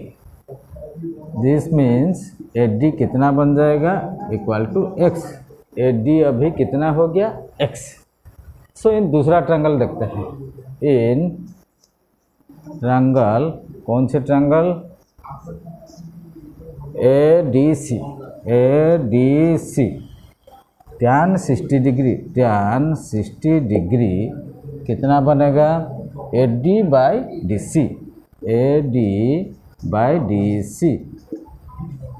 This means A D कितना बन जाएगा? Equal to X. A D अभी कितना हो गया? एक्स। सो इन दूसरा ट्रायंगल देखते हैं। इन ट्रायंगल, कौन से triangle? A D C. A D C tan 60 degree, tan 60 degree कितना बनेगा? A D by D C. A D by D C.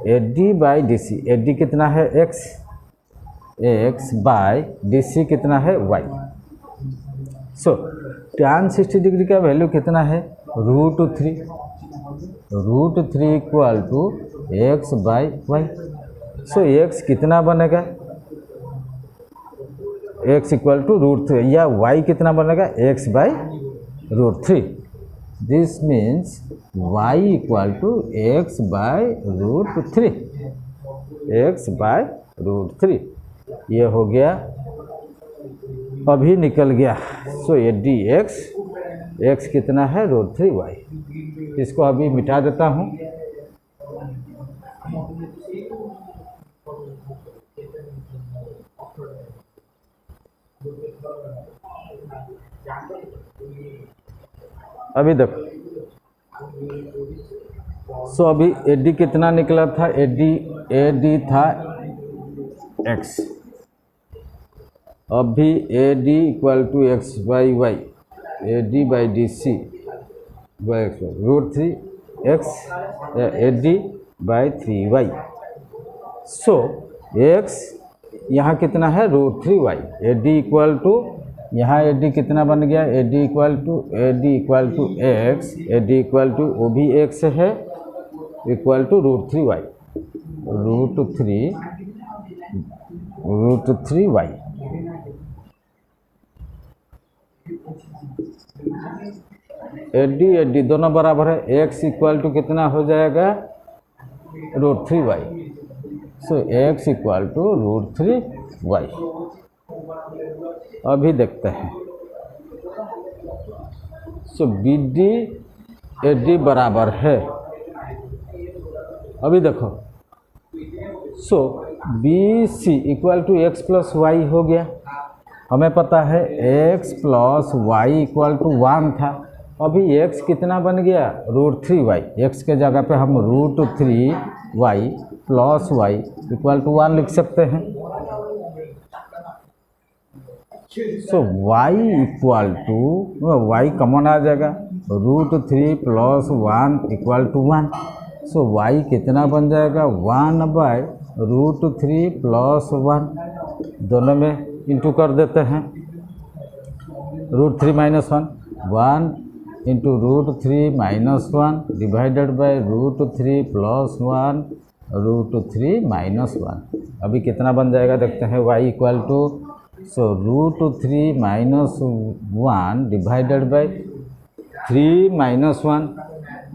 A D by D C. A D कितना है? X. X by D C कितना है वाई। सो tan 60 डिग्री का वैल्यू कितना है √3, √3 equal to X by Y. So X कितना बनेगा x इक्वल टू √3 या y कितना बनेगा x by √3। This means y equal to x by √3, x by √3। ये हो गया, अभी निकल गया। सो ये डी x कितना है √3y। इसको अभी मिटा देता हूँ। अभी देखो, सो अभी AD कितना निकला था, AD था x, अभी AD equal to X by Y, AD by D C by √3x AD by 3y। So x यहाँ कितना है √3y, AD इक्वल टू, यहाँ AD कितना बन गया, AD equal to x, AD equal to वो भी x है, equal to √3y, √3y। AD दोनों बराबर है, x इक्वल टू कितना हो जाएगा √3y। So x equal to √3y। अभी देखते हैं। सो BD AD बराबर है, अभी देखो। So BC equal to x plus Y हो गया। हमें पता है x plus Y equal to 1 था, अभी x कितना बन गया √3y। x के जगह पे हम √3y plus Y equal to 1 लिख सकते हैं। So y equal to, y common आ जाएगा, √3 plus 1 equal to 1। So y कितना बन जाएगा 1 बाय √3 प्लस 1, दोनों में इंटू कर देते हैं। √3 minus 1 into √3 minus 1 divided by √3 plus 1 √3 minus 1। अभी कितना बन जाएगा देखते हैं, y equal to, so √3 minus 1 divided by 3 minus 1,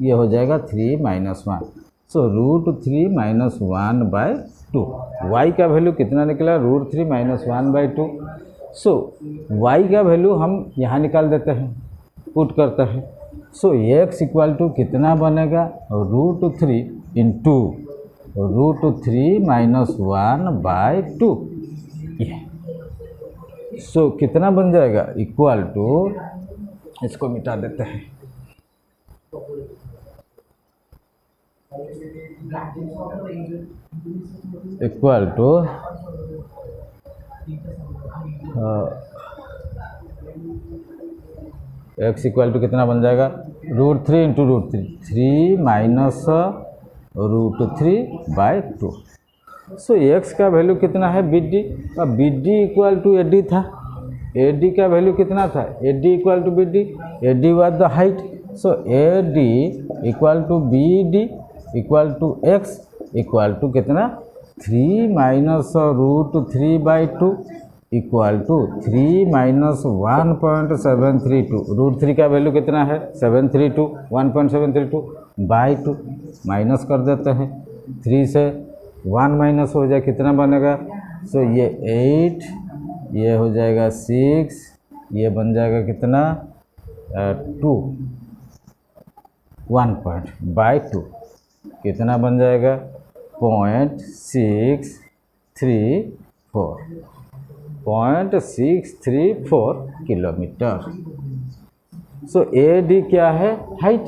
ये हो जाएगा 3 minus 1। So √3 minus 1 by 2। y का वैल्यू कितना निकला √3 माइनस 1 बाई 2। सो y का वैल्यू हम यहाँ निकाल देते हैं, पुट करते हैं। सो x इक्वल टू कितना बनेगा √3 इंटू √3 माइनस 1 बाई 2। सो कितना बन जाएगा इक्वल टू, इसको मिटा देते हैं। Equal to x equal to कितना बन जाएगा √3 into √3, 3 minus √3 by 2। So x का वैल्यू कितना है BD, अब BD इक्वल टू AD था, AD का वैल्यू कितना था, AD equal to BD, AD was the height. So AD equal to BD equal to x equal to कितना 3 minus √3 by 2 equal to 3 minus 1.732। √3 का वैल्यू कितना है 732, 1.732 बाई 2 माइनस कर देते हैं। 3 से 1 माइनस हो जाए कितना बनेगा, सो ये 8, ये हो जाएगा 6, ये बन जाएगा कितना 2, 1 पॉइंट बाई 2 कितना बन जाएगा 0.634 किलोमीटर। सो AD क्या है हाइट,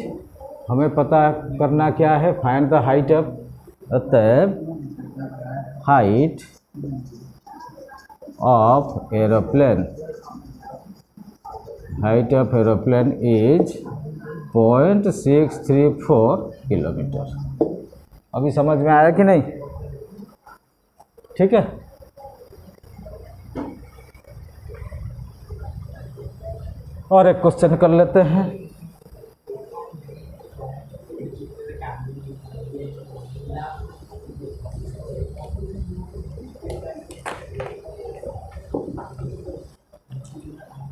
हमें पता करना क्या है, फाइंड द हाइट ऑफ, अतः height of aeroplane, height of aeroplane is 0.634 kilometre. अभी समझ में आया कि नहीं, ठीक है। और एक क्वेश्चन कर लेते हैं।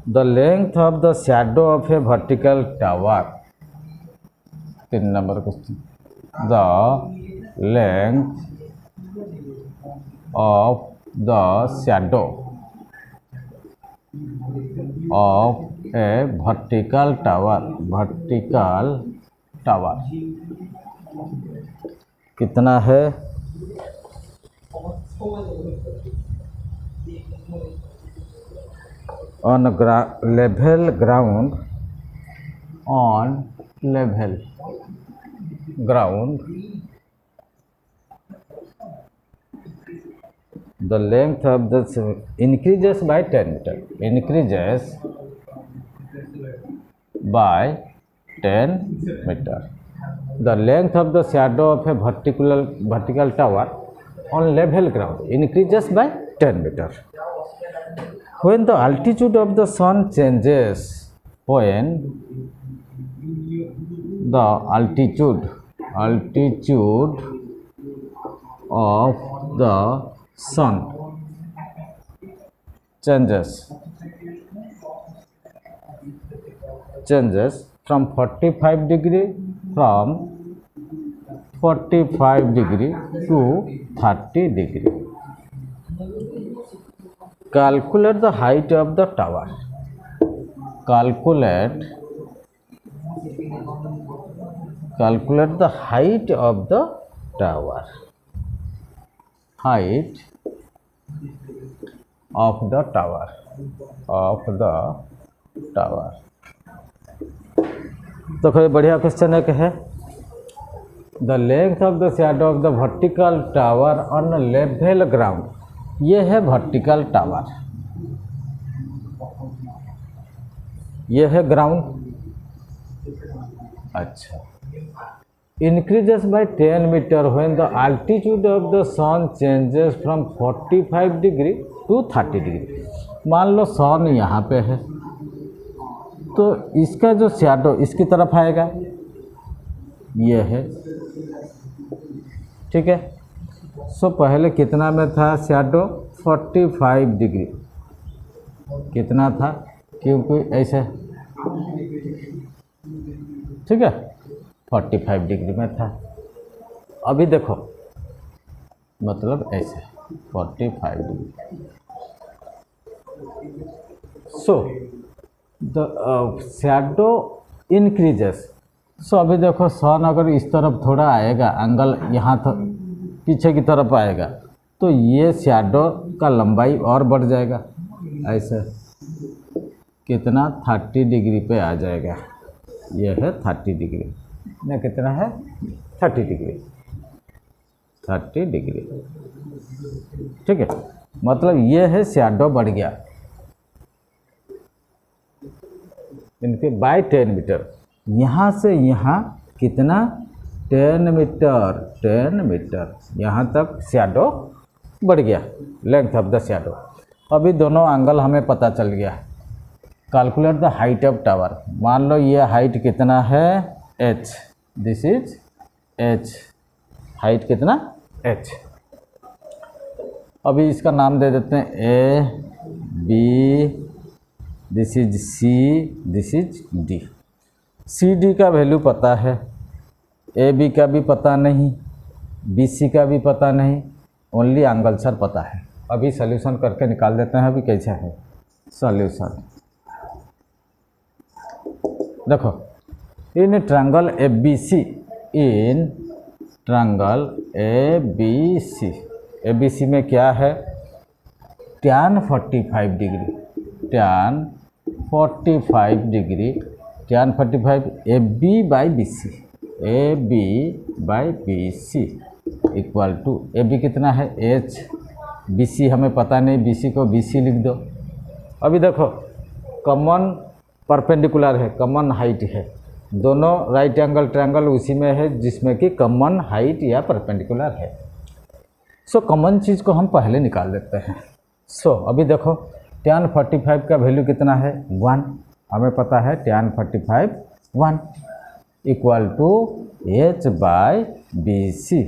The length of the shadow of A vertical tower, 3 number question. The length of the shadow of a vertical tower कितना है? on level ground the length of the increases by 10 meter, increases by 10 meter. The length of the shadow of a vertical tower on level ground increases by 10 meter. When the altitude of the sun changes, when the altitude of the sun changes from 45 degree to 30 degree. Calculate the height of the tower. Calculate the height of the tower. Height of the tower. तो कोई बढ़िया क्वेश्चन है कि है the length of the shadow of the vertical tower on level ground. ये है वर्टिकल टावर, ये है ग्राउंड। अच्छा, increases by 10 meter when the altitude of the sun changes from 45 degree to 30 degree। मान लो सन यहाँ पे है तो इसका जो शैडो इसकी तरफ आएगा, ये है, ठीक है। सो पहले कितना में था शैडो? 45 डिग्री। कितना था? क्योंकि ऐसे, ठीक है, 45 डिग्री में था। अभी देखो, मतलब ऐसे 45 degree. So the shadow increases. So अभी देखो सन अगर इस तरफ थोड़ा आएगा, एंगल यहाँ तो पीछे की तरफ आएगा, तो ये शैडो का लंबाई और बढ़ जाएगा। ऐसे कितना? 30 डिग्री पे आ जाएगा। ये है 30 डिग्री में, कितना है? 30 डिग्री, 30 डिग्री, ठीक है। मतलब ये है शैडो बढ़ गया इनके बाय 10 मीटर। यहाँ से यहाँ कितना? 10 मीटर, 10 मीटर यहाँ तक शैडो बढ़ गया, लेंथ ऑफ द शैडो। अभी दोनों एंगल हमें पता चल गया। Calculate the height of tower. मान लो ये हाइट कितना है? h, this is h। Height कितना? h। अभी इसका नाम दे देते हैं a, b, this is c, this is d। C D का वैल्यू पता है, ए बी का भी पता नहीं, बी सी का भी पता नहीं, ओनली एंगल सर पता है। अभी सॉल्यूशन करके निकाल देते हैं। अभी कैसा है सॉल्यूशन? देखो, in triangle A B C, in triangle A B C में क्या है? tan 45 degree, tan 45 degree, tan 45 A B by B C, A B by B C equal to, A B कितना है? h, बी सी हमें पता नहीं, बी सी को बी सी लिख दो। अभी देखो कॉमन परपेंडिकुलर है, कॉमन हाइट है, दोनों राइट एंगल ट्रायंगल उसी में है जिसमें कि कॉमन हाइट या परपेंडिकुलर है। सो कॉमन चीज़ को हम पहले निकाल देते हैं। सो अभी देखो tan 45 का वैल्यू कितना है? 1। हमें पता है tan 45 1 equal to h by B C.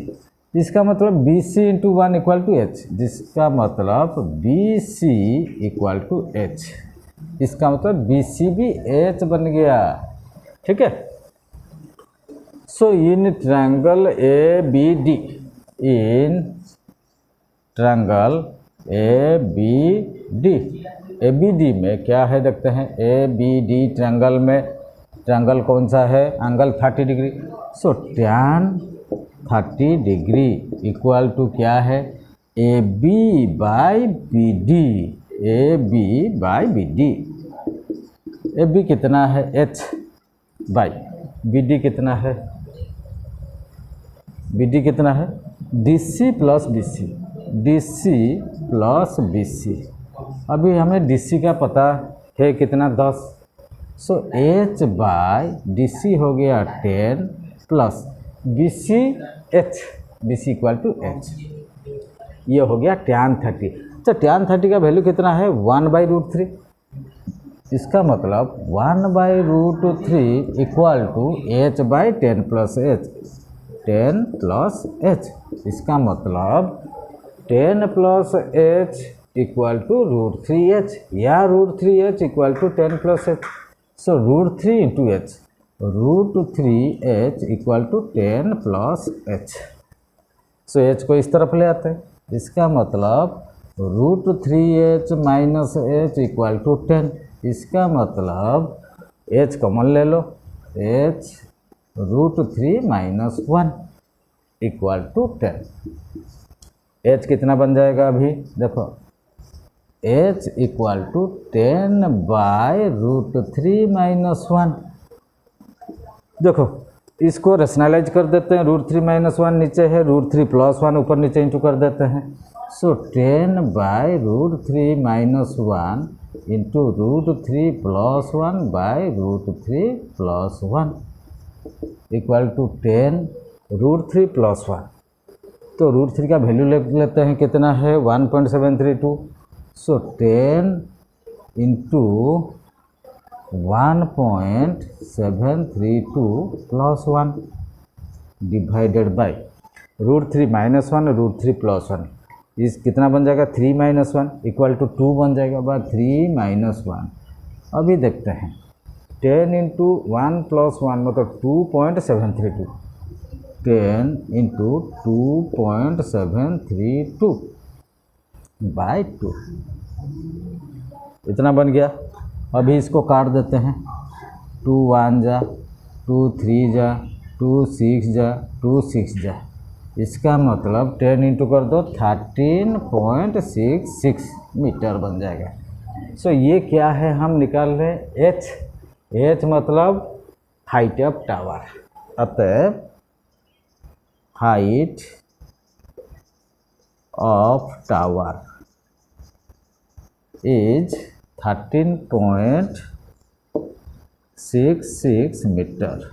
इसका मतलब B C into 1 equal to H, जिसका मतलब B C equal to H, इसका मतलब बी सी भी एच बन गया। ठीक है। So in triangle A B D, in triangle A B D, A B D में क्या है देखते हैं। ए बी डी ट्रायंगल में, ट्रायंगल कौन सा है, angle 30 degree. So tan 30 degree equal to क्या है, A B by B D, A B by B D. A B कितना है, एच बाई बी डी कितना है, बी डी कितना है, D C plus B C, D C plus B C. अभी हमें डी सी का पता है कितना, 10। So H by D C हो गया 10 plus B C H, B C equal to H. ये हो गया tan 30। तो tan 30 का वैल्यू कितना है, 1/√3। इसका मतलब 1/√3 equal to H by 10 plus H, 10 plus H. इसका मतलब 10 plus H equal to √3h या √3h equal to 10 plus h. So √3 into h, √3h equal to 10 plus h. So h को इस तरफ ले आते हैं। इसका मतलब √3h minus H equal to 10। इसका मतलब h कॉमन ले लो, h √3 minus 1 equal to 10। h कितना बन जाएगा, अभी देखो h equal to 10 by √3 minus 1। देखो इसको रेशनलाइज कर देते हैं, √3 माइनस 1 नीचे है, √3 प्लस 1 ऊपर नीचे इंटू कर देते हैं। So 10 by √3 minus 1 into √3 plus 1 by √3 plus 1 equal to 10 √3 plus 1। तो √3 का वैल्यू ले लेते हैं, कितना है 1.732। सो 10 into 1.732 plus 1 divided by √3 minus 1 √3 plus 1, इस कितना बन जाएगा 3 माइनस 1 इक्वल टू 2 बन जाएगा, बाद 3 माइनस 1। अभी देखते हैं 10 इंटू 1 प्लस 1 मतलब 2.732, 10 इंटू 2.732 बाई 2, इतना बन गया। अभी इसको काट देते हैं, 2 1 जा, 2 3 जा, 2 6 जा, 2 6 जा। इसका मतलब 10 इंटू कर दो 13.66 मीटर बन जाएगा। सो ये क्या है, हम निकाल रहे हैं एच। एच मतलब हाइट ऑफ टावर, अतः height of tower is 13.66 metre,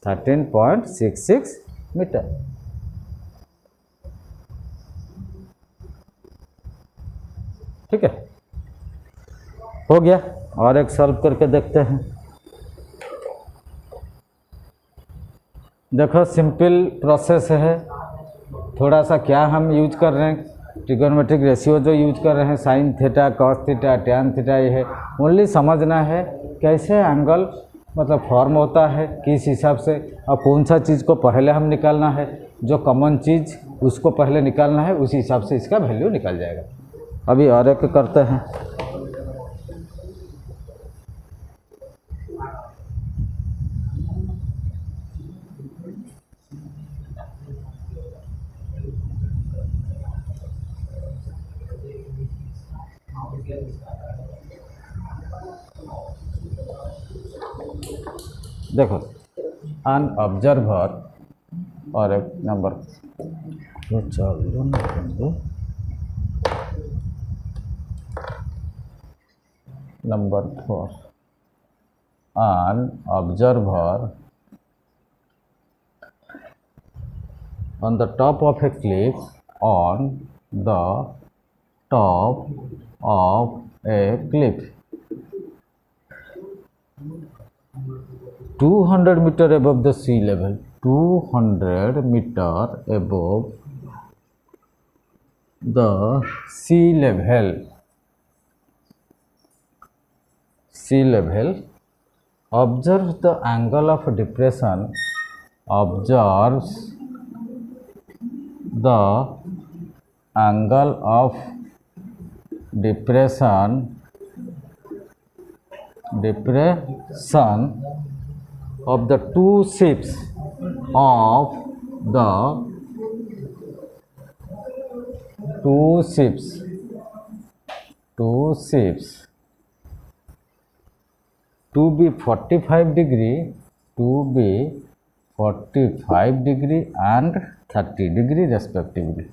13.66 metre. ठीक है, हो गया। और एक सॉल्व करके देखते हैं। देखो सिंपल प्रोसेस है, थोड़ा सा क्या हम यूज कर रहे हैं, ट्रिगोनोमेट्रिक रेशियो जो यूज कर रहे हैं, sine theta, cos theta, tan theta, ये है। ओनली समझना है कैसे एंगल मतलब फॉर्म होता है, किस हिसाब से, और कौन सा चीज़ को पहले हम निकालना है, जो कॉमन चीज़ उसको पहले निकालना है, उसी हिसाब से इसका वैल्यू निकल जाएगा। अभी और एक करते हैं। देखो an observer और एक number number 4, an observer on the top of a cliff, on the top of a cliff 200 metre above the sea level, 200 metre above the sea level, observes the angle of depression, observes the angle of depression of the two ships to be 45 degree and 30 degree respectively.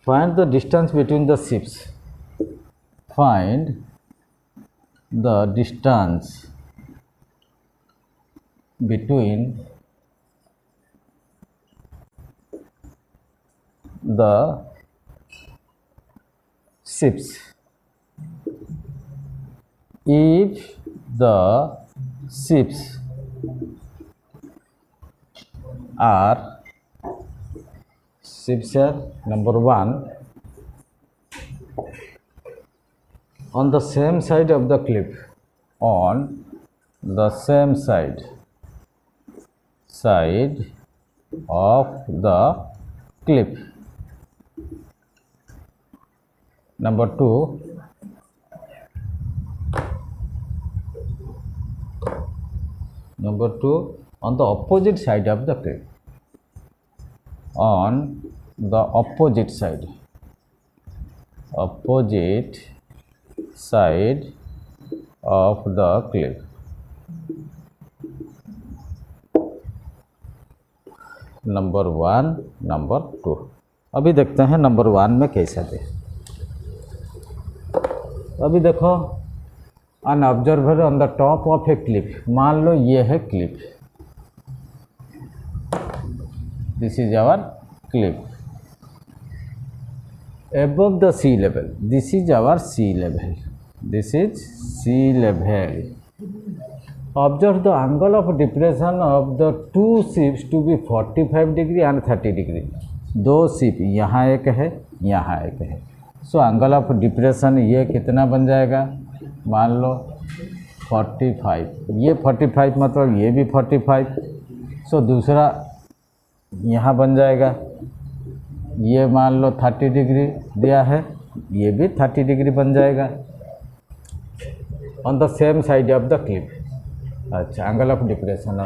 Find the distance between the ships. Find the distance between the ships. If the ships are number 1 on the same side of the cliff, number 2 on the opposite side of the cliff, opposite side of the cliff. Number 1, number 2. अभी देखते हैं नंबर 1 में कैसा दे. अभी देखो, an observer on the top of a cliff. मान लो ये है Cliff, this is our cliff. Above the sea level, this is our sea level. Observe the angle of depression of the two ships to be 45 degree and 30 degree. दो शिप, यहाँ एक है, यहाँ एक है. सो एंगल ऑफ डिप्रेशन ये कितना बन जाएगा, मान लो 45, ये 45 मतलब ये भी 45. सो दूसरा यहाँ बन जाएगा, ये मान लो 30 डिग्री दिया है, ये भी 30 डिग्री बन जाएगा on the same side of the cliff. अच्छा, angle of depression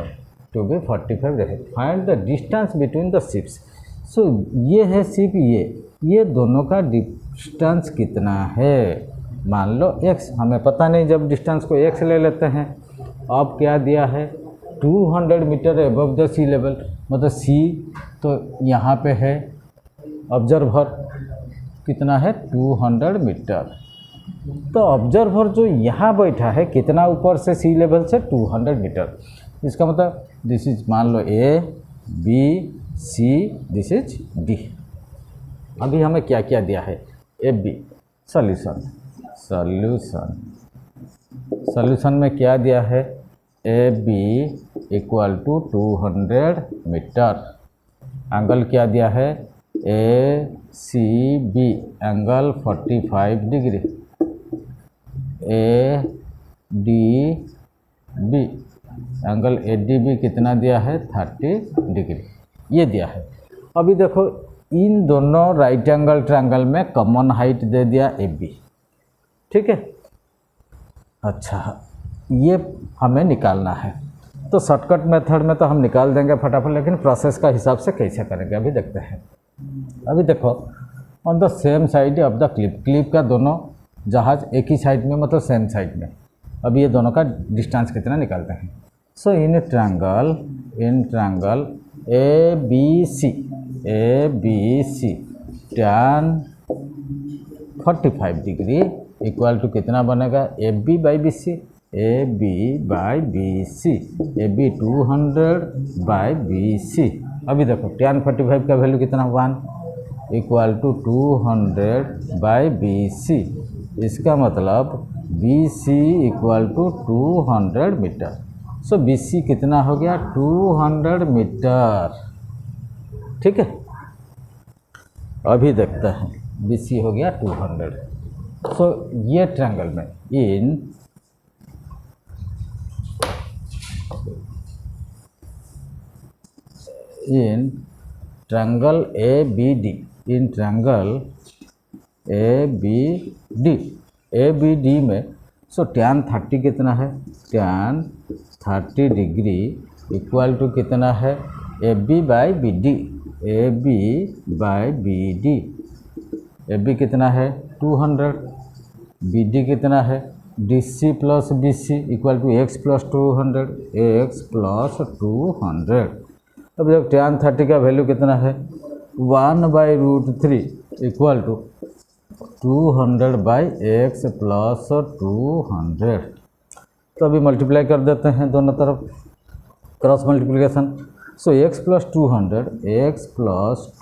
to be 45 रहे. Find the distance between the ships. So ये है शिप, ये दोनों का डिस्टेंस कितना है, मान लो x. हमें पता नहीं, जब डिस्टेंस को x ले लेते हैं. अब क्या दिया है, 200 metre above the sea level, मतलब सी तो यहाँ पे है, ऑब्जर्वर कितना है 200 मीटर. तो ऑब्जर्वर जो यहाँ बैठा है कितना ऊपर से, सी लेवल से 200 मीटर. इसका मतलब दिस इज, मान लो A B C, this is D. अभी हमें क्या क्या दिया है, ए बी. सॉल्यूशन में क्या दिया है, A B equal to 200 metre. Angle क्या दिया है, A C B angle 45 degree, A D B angle A D B कितना दिया है, 30 डिग्री, ये दिया है. अभी देखो, इन दोनों राइट एंगल ट्रायंगल में कॉमन हाइट दे दिया ए बी. ठीक है. अच्छा, ये हमें निकालना है. तो शॉर्टकट मेथड में तो हम निकाल देंगे फटाफट, लेकिन प्रोसेस का हिसाब से कैसे करेंगे अभी देखते हैं. अभी देखो, on the same side of the clip का दोनों जहाज एक ही साइड में, मतलब सेम साइड में. अभी ये दोनों का डिस्टेंस कितना निकालते हैं. So in triangle A B C tan 45 degree equal to कितना बनेगा, A B by B C, A B 200 by B C. अभी देखो tan 45 का वैल्यू कितना, 1. Equal to 200 by BC। इसका मतलब BC equal to 200 metre. So BC कितना हो गया? 200 मीटर। ठीक है, अभी देखते हैं। BC हो गया 200। सो ये ट्रायंगल में in triangle ABD, in triangle ABD में सो tan 30 कितना है? tan 30 डिग्री इक्वल टू कितना है? AB by BD। AB कितना है? 200। BD कितना है? DC plus BC equal to x plus 200, x plus 200। अब जब tan 30 का वैल्यू कितना है? 1/√3 equal to 200 by x plus 200। तो अभी मल्टीप्लाई कर देते हैं दोनों तरफ, cross multiplication. So x plus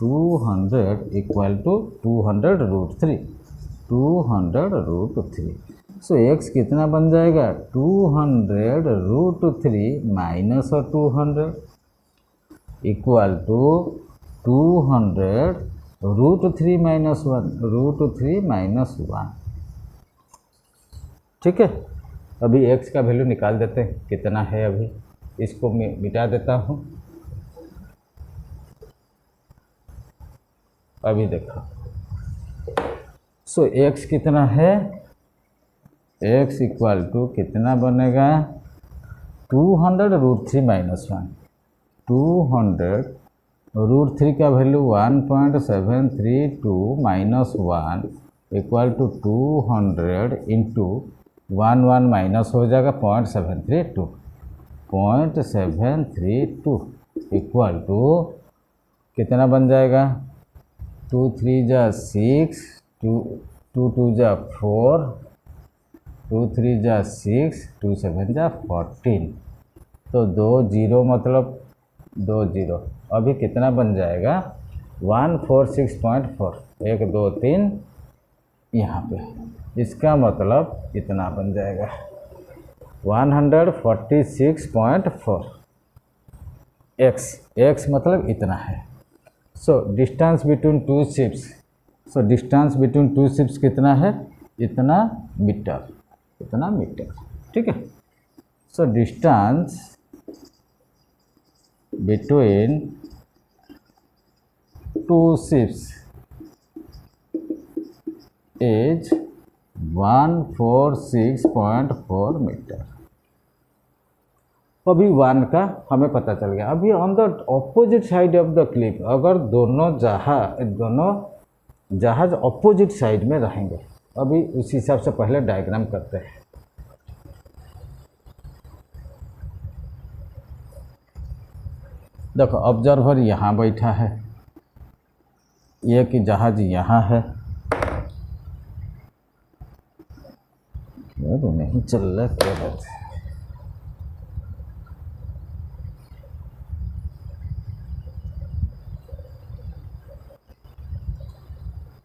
200 equal to 200√3, 200√3। So x कितना बन जाएगा? 200√3 minus 200 equal to 200√3 minus 1, √3 minus 1। ठीक है, अभी x का वैल्यू निकाल देते हैं कितना है। अभी इसको मैं मिटा देता हूँ। अभी देखो, सो x कितना है? x इक्वल टू कितना बनेगा? 200√3 माइनस 1, 200√3 का value 1.732 minus 1 equal to 200 into 1 minus हो जाएगा 0.732 इक्वल टू कितना बन जाएगा? 2 3 जा 6, 2 2 जा 4, 2 3 जा 6, 2 7 जा 14। तो 2 0 मतलब 2 0। अभी कितना बन जाएगा? 146.4, 1 2 3 यहाँ पे। इसका मतलब इतना बन जाएगा 146.4। x मतलब इतना है। So distance between two ships, so distance between two ships कितना है? इतना मीटर, इतना मीटर। ठीक है, so distance between two ships is 146.4 metre. अभी 1 का हमें पता चल गया। अभी on the opposite side of the cliff, अगर दोनों जहाज ऑपोजिट साइड में रहेंगे, अभी उस हिसाब से पहले डायग्राम करते हैं। देखो, ऑब्जर्वर यहाँ बैठा है, एक जहाज यहाँ है। तो नहीं चल रहा, क्या बात है?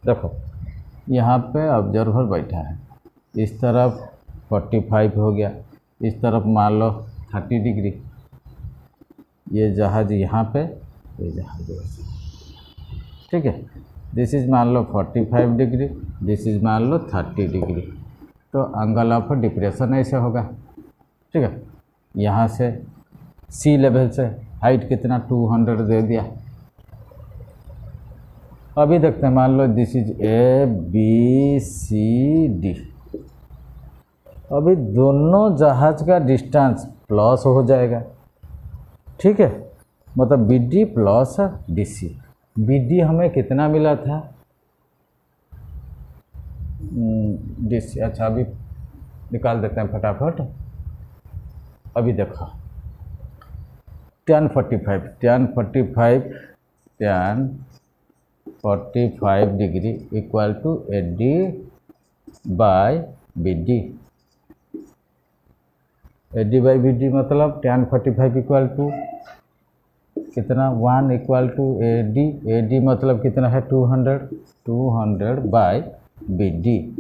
देखो, यहाँ पे ऑब्जर्वर बैठा है, इस तरफ 45 हो गया, इस तरफ मान लो 30 डिग्री। ये जहाज यहाँ पे, ये जहाज। ठीक है, दिस इज मान लो 45 डिग्री, दिस इज मान लो 30 डिग्री। तो एंगल ऑफ डिप्रेशन ऐसे होगा। ठीक है, यहाँ से सी लेवल से हाइट कितना? 200 दे दिया। अभी देखते हैं, मान लो दिस इज ABCD। अभी दोनों जहाज का डिस्टेंस प्लस हो जाएगा। ठीक है, मतलब BD प्लस DC। BD हमें कितना मिला था? DC। अच्छा, अभी निकाल देते हैं फटाफट। अभी देखो, tan 45 degree equal to AD by BD। AD by BD मतलब tan 45 इक्वल टू कितना 1 इक्वल टू ए डी मतलब कितना है 200 बाई बी डी,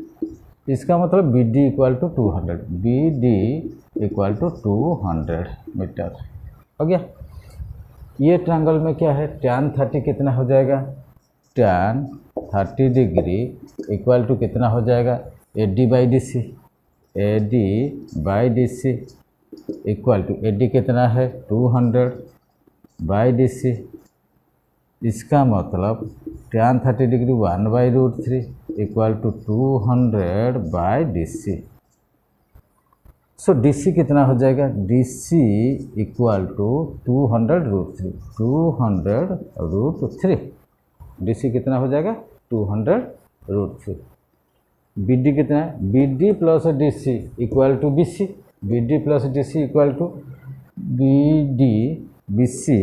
इसका मतलब B D equal to 200, B D equal to 200 metre हो गया। ये ट्रायंगल में क्या है tan 30 कितना हो जाएगा, tan 30 डिग्री इक्वल टू कितना हो जाएगा A D by D C, A D by D C equal to A D कितना है 200 बाई डी सी, इसका मतलब tan 30 degree 1/√3 equal to 200 by D C. So D C कितना हो जाएगा, D C equal to 200√3, 200√3, D C कितना हो जाएगा 200√3। बी डी कितना है, B D plus D C equal to B C, B D plus D C equal to B D, B C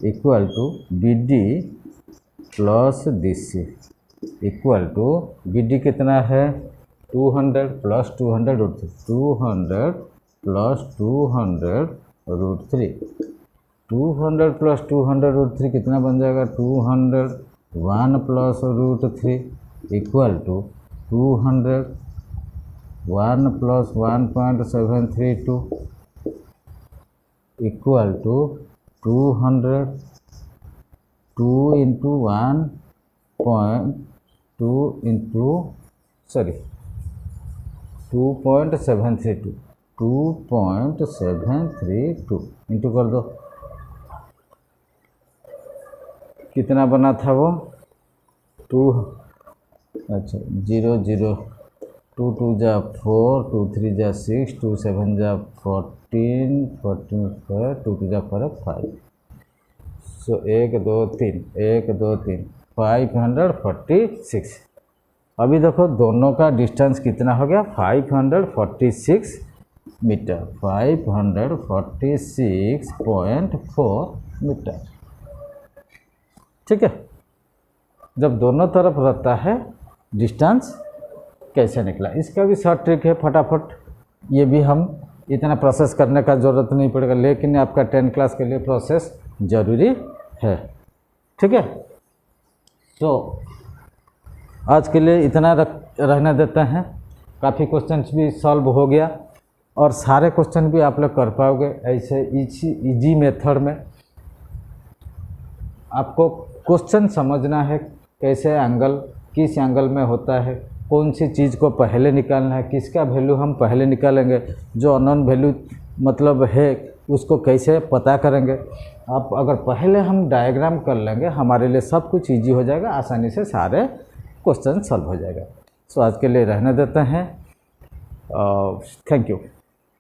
equal to B D plus D C equal to B D कितना है 200 प्लस 200√3, 200 प्लस 200√3, 200 प्लस 200√3 कितना बन जाएगा 200, 1 plus √3 equal to 200, 1 plus 1.732 equal to 200, 2 into 1.2 into 2.732, 2.732 into कर दो, कितना बना था वो 2, अच्छा 0 0, 2 2 जा 4, 2 3 जा 6, 2 7 जा 14, 14 4, 2 2 जा 5। सो 1 2 3, 1 2 3, 546। अभी देखो दोनों का डिस्टेंस कितना हो गया 546 मीटर, 546.4 मीटर। ठीक है, जब दोनों तरफ रहता है डिस्टेंस कैसे निकला, इसका भी शॉर्ट ट्रिक है, फटाफट ये भी हम इतना प्रोसेस करने का ज़रूरत नहीं पड़ेगा, लेकिन आपका 10 क्लास के लिए प्रोसेस ज़रूरी है। ठीक है, तो आज के लिए इतना रहने देते हैं। काफ़ी क्वेश्चंस भी सॉल्व हो गया और सारे क्वेश्चन भी आप लोग कर पाओगे ऐसे इजी मेथड में। आपको क्वेश्चन समझना है कैसे एंगल किस एंगल में होता है, कौन सी चीज़ को पहले निकालना है, किसका वैल्यू हम पहले निकालेंगे, जो अननोन वैल्यू मतलब है उसको कैसे पता करेंगे। आप अगर पहले हम डायग्राम कर लेंगे हमारे लिए सब कुछ इजी हो जाएगा, आसानी से सारे क्वेश्चन सॉल्व हो जाएगा। सो आज के लिए रहने देते हैं। Thank you.